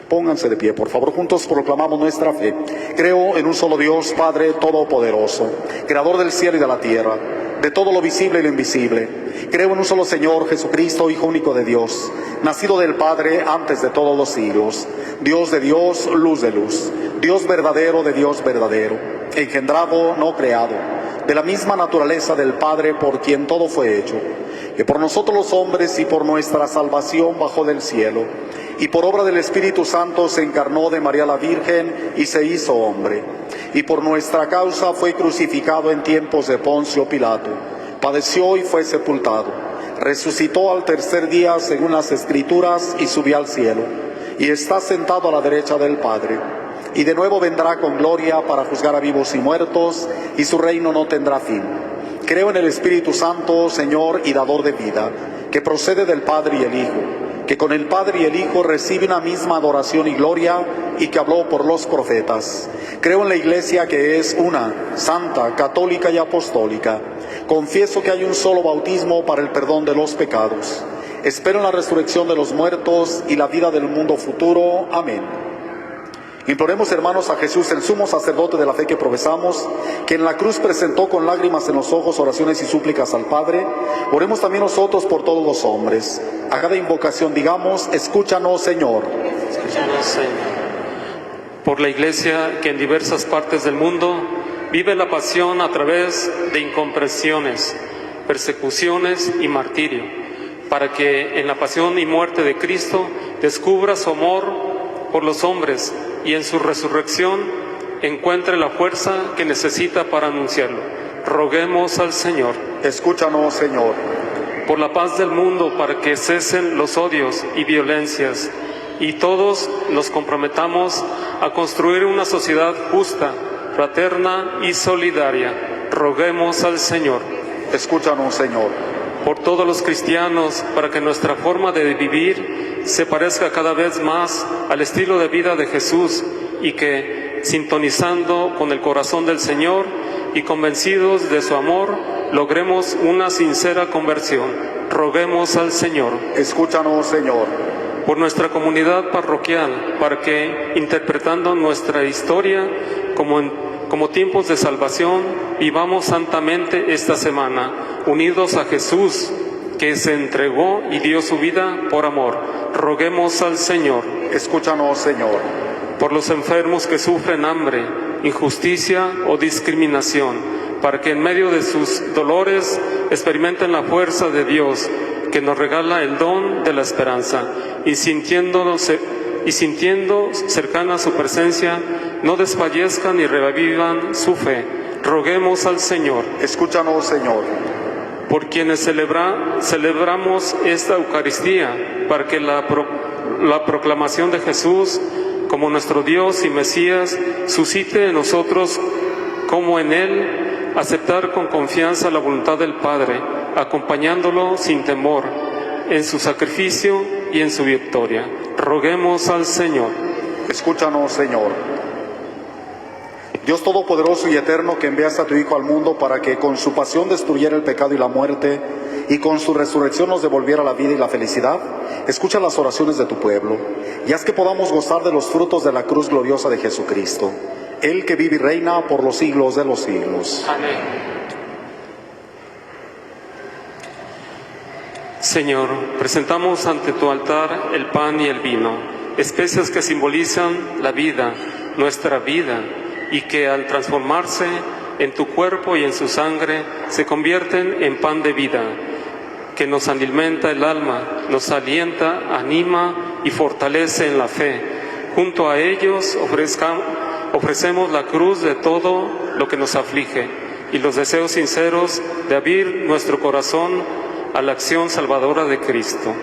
Pónganse de pie, por favor. Juntos proclamamos nuestra fe. Creo en un solo Dios, Padre Todopoderoso, Creador del cielo y de la tierra, de todo lo visible y lo invisible. Creo en un solo Señor, Jesucristo, Hijo único de Dios, nacido del Padre antes de todos los siglos, Dios de Dios, luz de luz, Dios verdadero de Dios verdadero, engendrado, no creado, de la misma naturaleza del Padre, por quien todo fue hecho, que por nosotros los hombres y por nuestra salvación bajó del cielo, y por obra del Espíritu Santo se encarnó de María la Virgen y se hizo hombre, y por nuestra causa fue crucificado en tiempos de Poncio Pilato, padeció y fue sepultado, resucitó al tercer día según las Escrituras y subió al cielo, y está sentado a la derecha del Padre, y de nuevo vendrá con gloria para juzgar a vivos y muertos, y su reino no tendrá fin. Creo en el Espíritu Santo, Señor y dador de vida, que procede del Padre y el Hijo, que con el Padre y el Hijo recibe una misma adoración y gloria, y que habló por los profetas. Creo en la Iglesia, que es una, santa, católica y apostólica. Confieso que hay un solo bautismo para el perdón de los pecados. Espero en la resurrección de los muertos y la vida del mundo futuro. Amén. Imploremos, hermanos, a Jesús, el sumo sacerdote de la fe que profesamos, que en la cruz presentó con lágrimas en los ojos oraciones y súplicas al Padre. Oremos también nosotros por todos los hombres. A cada invocación digamos: escúchanos, Señor. Escúchanos, Señor. Por la Iglesia, que en diversas partes del mundo vive la pasión a través de incomprensiones, persecuciones y martirio, para que en la pasión y muerte de Cristo descubra su amor por los hombres y en su resurrección encuentre la fuerza que necesita para anunciarlo. Roguemos al Señor. Escúchanos, Señor. Por la paz del mundo, para que cesen los odios y violencias, y todos nos comprometamos a construir una sociedad justa, fraterna y solidaria. Roguemos al Señor. Escúchanos, Señor. Por todos los cristianos, para que nuestra forma de vivir se parezca cada vez más al estilo de vida de Jesús, y que, sintonizando con el corazón del Señor y convencidos de su amor, logremos una sincera conversión. Roguemos al Señor. Escúchanos, Señor. Por nuestra comunidad parroquial, para que, interpretando nuestra historia como tiempos de salvación, vivamos santamente esta semana, unidos a Jesús, que se entregó y dio su vida por amor. Roguemos al Señor. Escúchanos, Señor. Por los enfermos que sufren hambre, injusticia o discriminación, para que en medio de sus dolores experimenten la fuerza de Dios, que nos regala el don de la esperanza, y sintiendo cercana su presencia, no desfallezcan y revivan su fe. Roguemos al Señor. Escúchanos, Señor. Por quienes celebramos esta Eucaristía, para que la proclamación de Jesús como nuestro Dios y Mesías suscite en nosotros, como en Él, aceptar con confianza la voluntad del Padre, acompañándolo sin temor en su sacrificio y en su victoria. Roguemos al Señor. Escúchanos, Señor. Dios Todopoderoso y Eterno, que enviaste a tu Hijo al mundo para que con su pasión destruyera el pecado y la muerte, y con su resurrección nos devolviera la vida y la felicidad, escucha las oraciones de tu pueblo, y haz que podamos gozar de los frutos de la cruz gloriosa de Jesucristo, Él que vive y reina por los siglos de los siglos. Amén. Señor, presentamos ante tu altar el pan y el vino, especias que simbolizan la vida, nuestra vida, y que al transformarse en tu cuerpo y en su sangre se convierten en pan de vida, que nos alimenta el alma, nos alienta, anima y fortalece en la fe. Junto a ellos ofrecemos la cruz de todo lo que nos aflige y los deseos sinceros de abrir nuestro corazón a la acción salvadora de Cristo.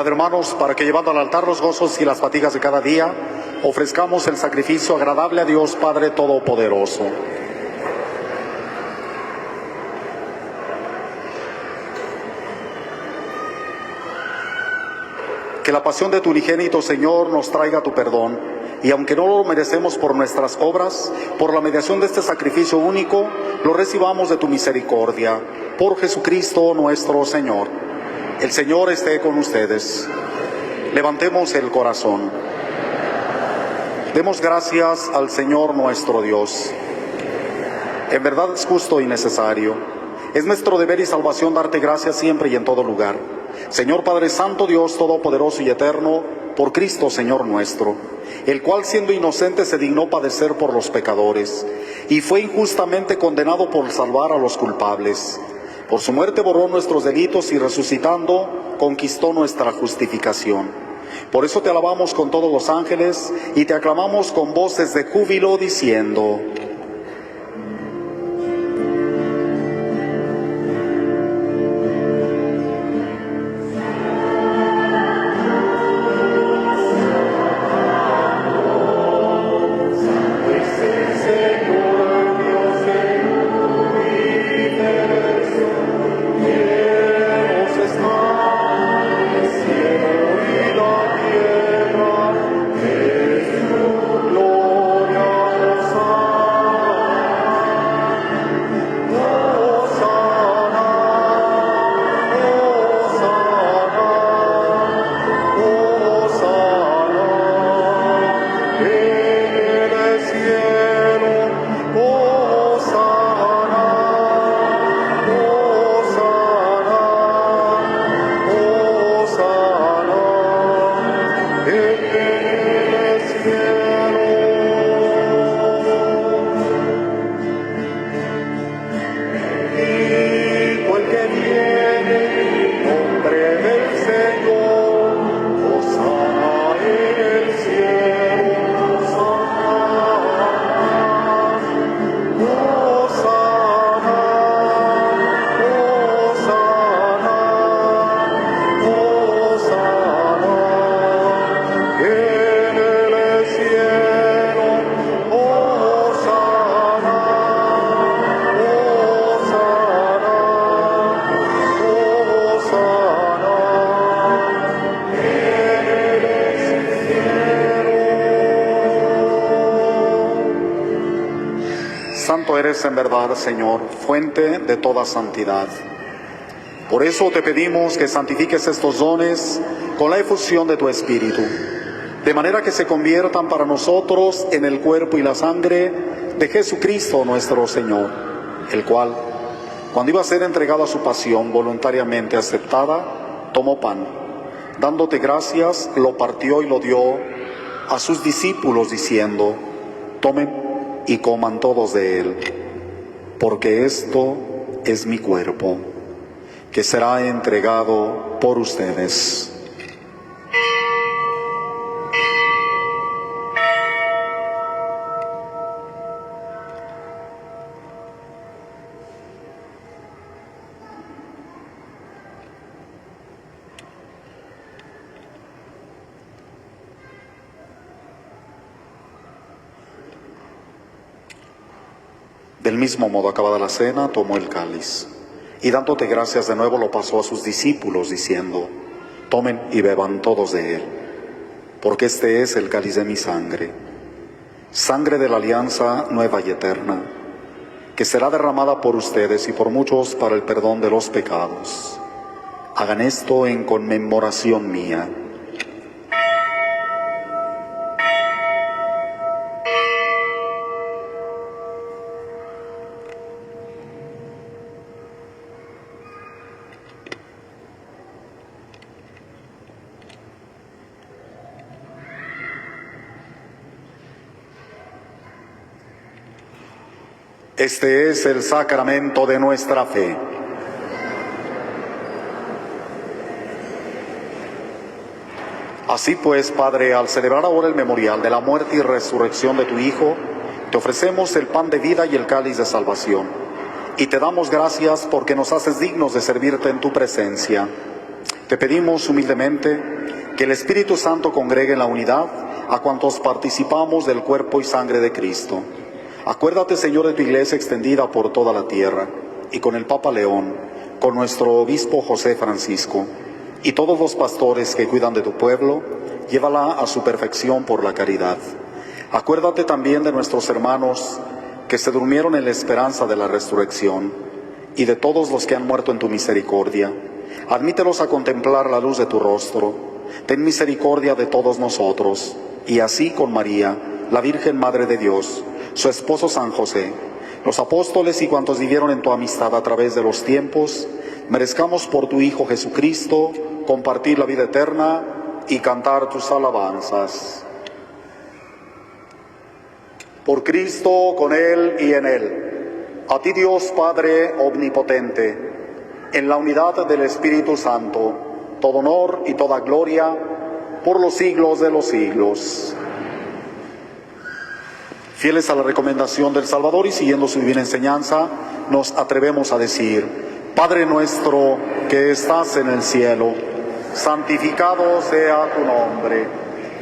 Hermanos, para que llevando al altar los gozos y las fatigas de cada día, ofrezcamos el sacrificio agradable a Dios Padre Todopoderoso. que la pasión de tu unigénito, Señor, nos traiga tu perdón, y aunque no lo merecemos por nuestras obras, por la mediación de este sacrificio único, lo recibamos de tu misericordia. Por Jesucristo nuestro Señor. El Señor esté con ustedes. Levantemos el corazón. Demos gracias al Señor nuestro Dios. En verdad es justo y necesario. Es nuestro deber y salvación darte gracias siempre y en todo lugar. Señor Padre Santo, Dios Todopoderoso y Eterno, por Cristo Señor nuestro, el cual siendo inocente se dignó padecer por los pecadores, y fue injustamente condenado por salvar a los culpables. Por su muerte borró nuestros delitos y resucitando conquistó nuestra justificación. Por eso te alabamos con todos los ángeles y te aclamamos con voces de júbilo diciendo: Santo eres en verdad, Señor, fuente de toda santidad. Por eso te pedimos que santifiques estos dones con la efusión de tu Espíritu, de manera que se conviertan para nosotros en el cuerpo y la sangre de Jesucristo nuestro Señor, el cual, cuando iba a ser entregado a su pasión voluntariamente aceptada, tomó pan, dándote gracias, lo partió y lo dio a sus discípulos diciendo: tomen y coman todos de él, porque esto es mi cuerpo, que será entregado por ustedes. Del mismo modo, acabada la cena, tomó el cáliz, y dándote gracias de nuevo lo pasó a sus discípulos, diciendo: tomen y beban todos de él, porque este es el cáliz de mi sangre, sangre de la alianza nueva y eterna, que será derramada por ustedes y por muchos para el perdón de los pecados. Hagan esto en conmemoración mía. Este es el sacramento de nuestra fe. Así pues, Padre, al celebrar ahora el memorial de la muerte y resurrección de tu Hijo, te ofrecemos el pan de vida y el cáliz de salvación, y te damos gracias porque nos haces dignos de servirte en tu presencia. Te pedimos humildemente que el Espíritu Santo congregue en la unidad a cuantos participamos del cuerpo y sangre de Cristo. Acuérdate, Señor, de tu iglesia extendida por toda la tierra, y con el Papa León, con nuestro obispo José Francisco, y todos los pastores que cuidan de tu pueblo, llévala a su perfección por la caridad. Acuérdate también de nuestros hermanos que se durmieron en la esperanza de la resurrección, y de todos los que han muerto en tu misericordia. Admítelos a contemplar la luz de tu rostro. Ten misericordia de todos nosotros, y así con María, la Virgen Madre de Dios, su esposo San José, los apóstoles y cuantos vivieron en tu amistad a través de los tiempos, merezcamos por tu Hijo Jesucristo compartir la vida eterna y cantar tus alabanzas. Por Cristo, con Él y en Él, a ti Dios Padre omnipotente, en la unidad del Espíritu Santo, todo honor y toda gloria por los siglos de los siglos. Fieles a la recomendación del Salvador y siguiendo su divina enseñanza, nos atrevemos a decir: Padre nuestro que estás en el cielo, santificado sea tu nombre.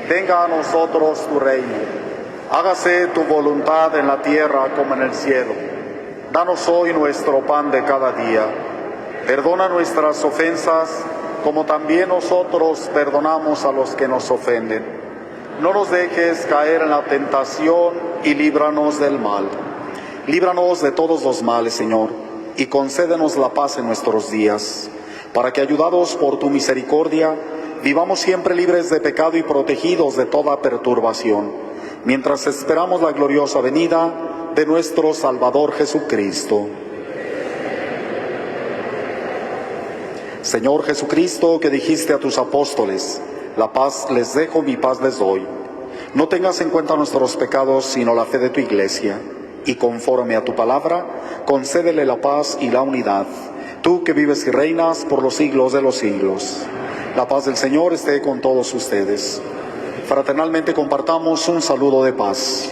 Venga a nosotros tu reino. Hágase tu voluntad en la tierra como en el cielo. Danos hoy nuestro pan de cada día. Perdona nuestras ofensas, como también nosotros perdonamos a los que nos ofenden. No nos dejes caer en la tentación y líbranos del mal. Líbranos de todos los males, Señor, y concédenos la paz en nuestros días, para que, ayudados por tu misericordia, vivamos siempre libres de pecado y protegidos de toda perturbación, mientras esperamos la gloriosa venida de nuestro Salvador Jesucristo. Señor Jesucristo, que dijiste a tus apóstoles: la paz les dejo, mi paz les doy. No tengas en cuenta nuestros pecados, sino la fe de tu Iglesia, y conforme a tu palabra, concédele la paz y la unidad, tú que vives y reinas por los siglos de los siglos. La paz del Señor esté con todos ustedes. Fraternalmente compartamos un saludo de paz.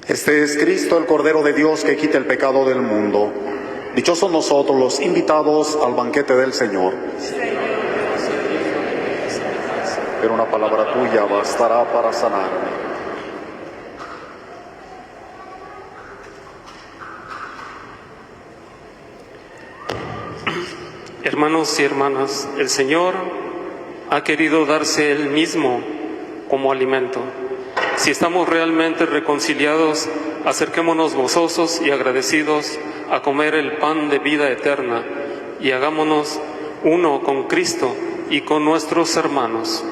Este es Cristo, el Cordero de Dios, que quita el pecado del mundo. Dichosos nosotros los invitados al banquete del Señor. Pero una palabra tuya bastará para sanarme. Hermanos y hermanas, el Señor ha querido darse Él mismo como alimento. Si estamos realmente reconciliados, acerquémonos gozosos y agradecidos a comer el pan de vida eterna y hagámonos uno con Cristo y con nuestros hermanos.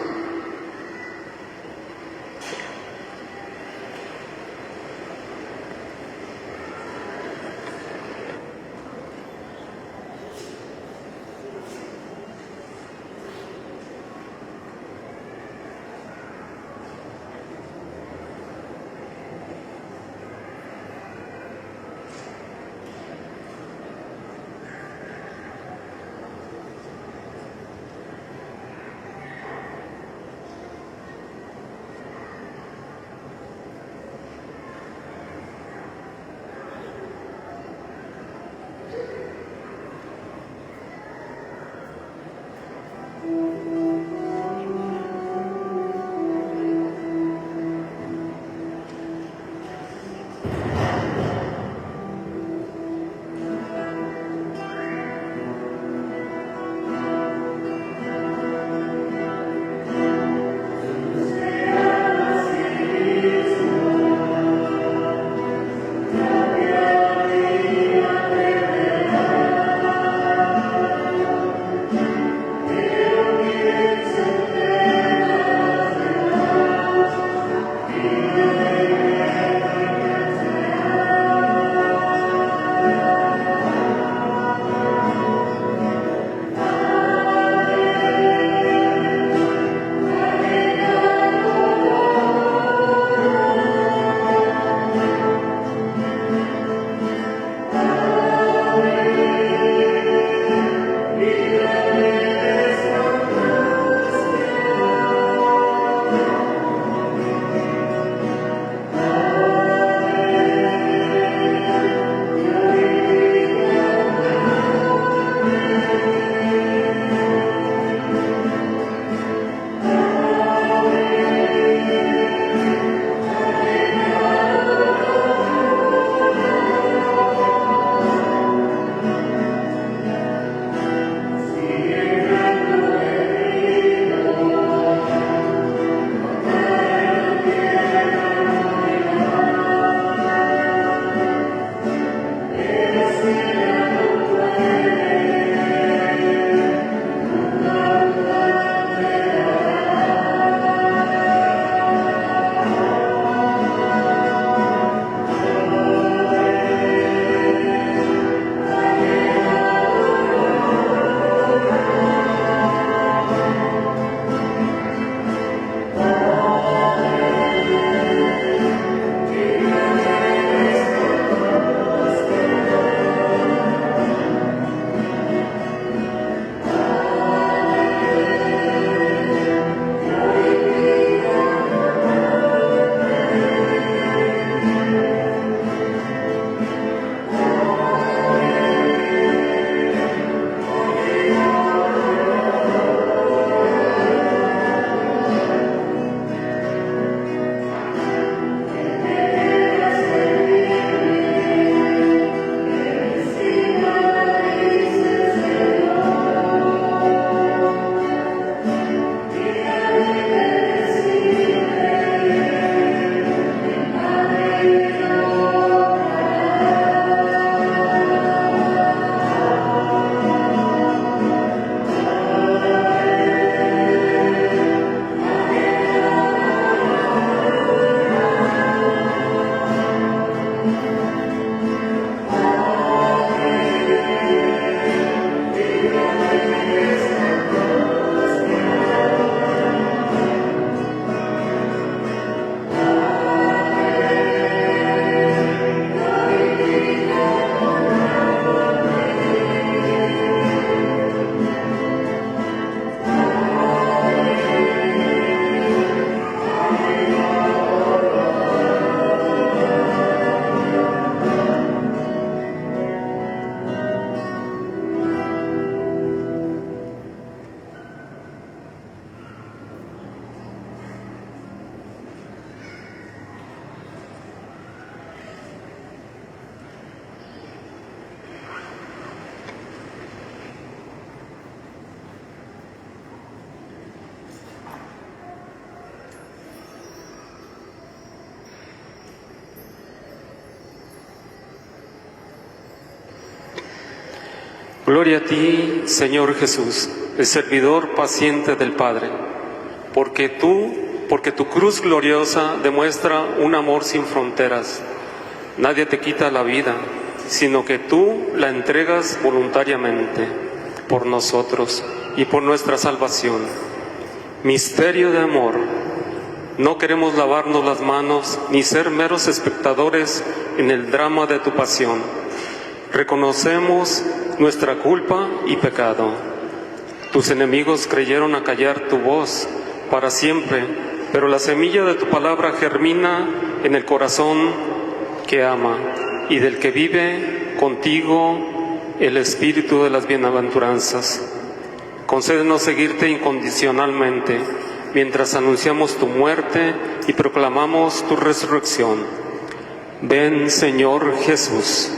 Gloria a ti, Señor Jesús, el servidor paciente del Padre, porque tu cruz gloriosa demuestra un amor sin fronteras. Nadie te quita la vida, sino que tú la entregas voluntariamente por nosotros y por nuestra salvación. Misterio de amor. No queremos lavarnos las manos ni ser meros espectadores en el drama de tu pasión. Reconocemos nuestra culpa y pecado. Tus enemigos creyeron acallar tu voz para siempre, pero la semilla de tu palabra germina en el corazón que ama y del que vive contigo el espíritu de las bienaventuranzas. Concédenos seguirte incondicionalmente mientras anunciamos tu muerte y proclamamos tu resurrección. Ven, Señor Jesús.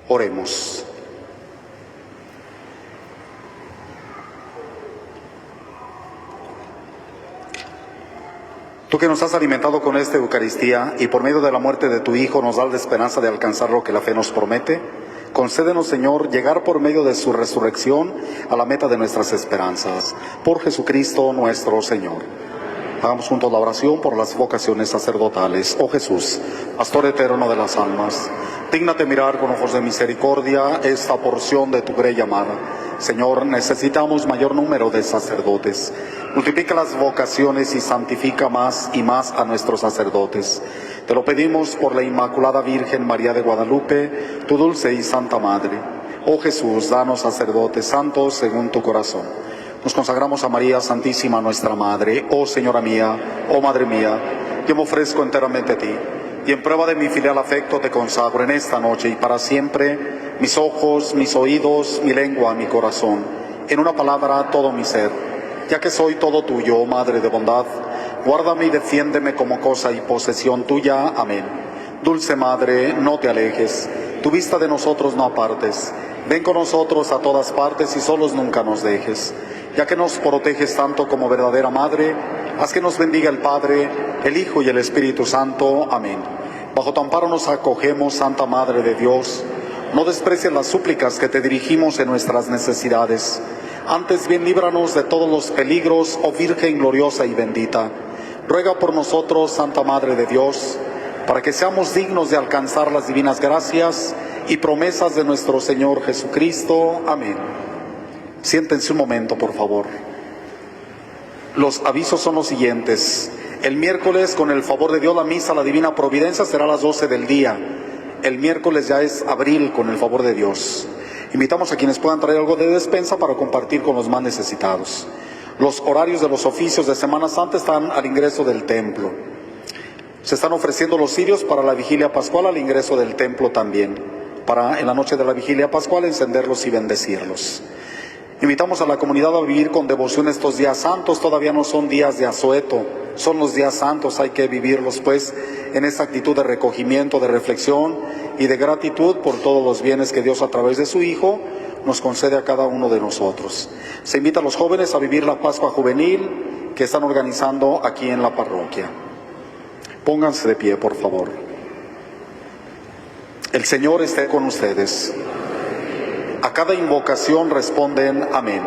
Oremos. Tú que nos has alimentado con esta Eucaristía y por medio de la muerte de tu Hijo nos das la esperanza de alcanzar lo que la fe nos promete, concédenos, Señor, llegar por medio de su resurrección a la meta de nuestras esperanzas. Por Jesucristo nuestro Señor. Hagamos juntos la oración por las vocaciones sacerdotales. Oh Jesús, Pastor eterno de las almas, dígnate mirar con ojos de misericordia esta porción de tu grey llamada. Señor, necesitamos mayor número de sacerdotes. Multiplica las vocaciones y santifica más y más a nuestros sacerdotes. Te lo pedimos por la Inmaculada Virgen María de Guadalupe, tu dulce y santa Madre. Oh Jesús, danos sacerdotes santos según tu corazón. Nos consagramos a María Santísima, nuestra Madre. Oh Señora mía, oh Madre mía, yo me ofrezco enteramente a ti, y en prueba de mi filial afecto te consagro en esta noche y para siempre mis ojos, mis oídos, mi lengua, mi corazón, en una palabra todo mi ser. Ya que soy todo tuyo, oh Madre de bondad, guárdame y defiéndeme como cosa y posesión tuya. Amén. Dulce Madre, no te alejes, tu vista de nosotros no apartes. Ven con nosotros a todas partes y solos nunca nos dejes. Ya que nos proteges tanto como verdadera Madre, haz que nos bendiga el Padre, el Hijo y el Espíritu Santo. Amén. Bajo tu amparo nos acogemos, Santa Madre de Dios. No desprecies las súplicas que te dirigimos en nuestras necesidades. Antes bien líbranos de todos los peligros, oh Virgen gloriosa y bendita. Ruega por nosotros, Santa Madre de Dios, para que seamos dignos de alcanzar las divinas gracias y promesas de nuestro Señor Jesucristo. Amén. Siéntense un momento, por favor. Los avisos son los siguientes. El miércoles, con el favor de Dios, la misa, la Divina Providencia, será a las 12 del día. El miércoles ya es abril, con el favor de Dios. Invitamos a quienes puedan traer algo de despensa para compartir con los más necesitados. Los horarios de los oficios de Semana Santa están al ingreso del templo. Se están ofreciendo los cirios para la vigilia pascual al ingreso del templo también, para en la noche de la vigilia pascual encenderlos y bendecirlos. Invitamos a la comunidad a vivir con devoción estos días santos. Todavía no son días de asueto, son los días santos. Hay que vivirlos pues en esta actitud de recogimiento, de reflexión y de gratitud por todos los bienes que Dios a través de su Hijo nos concede a cada uno de nosotros. Se invita a los jóvenes a vivir la Pascua Juvenil que están organizando aquí en la parroquia. Pónganse de pie, por favor. El Señor esté con ustedes. A cada invocación responden amén.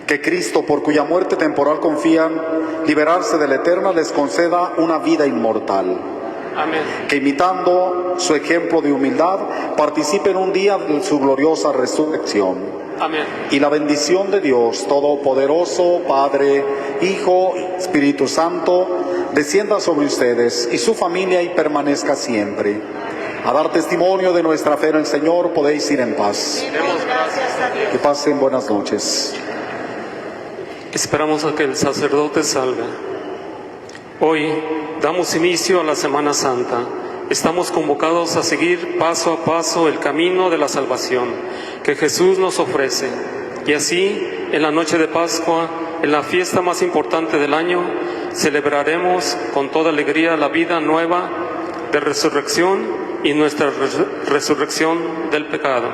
Que Cristo, por cuya muerte temporal confían liberarse de la eterna, les conceda una vida inmortal. Amén. Que imitando su ejemplo de humildad, participen un día de su gloriosa resurrección. Amén. Y la bendición de Dios Todopoderoso, Padre, Hijo, Espíritu Santo, descienda sobre ustedes y su familia y permanezca siempre. A dar testimonio de nuestra fe en el Señor, podéis ir en paz. Demos gracias a Dios. Que pasen buenas noches. Esperamos a que el sacerdote salga. Hoy damos inicio a la Semana Santa. Estamos convocados a seguir paso a paso el camino de la salvación que Jesús nos ofrece. Y así, en la noche de Pascua, en la fiesta más importante del año, celebraremos con toda alegría la vida nueva de resurrección y nuestra resurrección del pecado.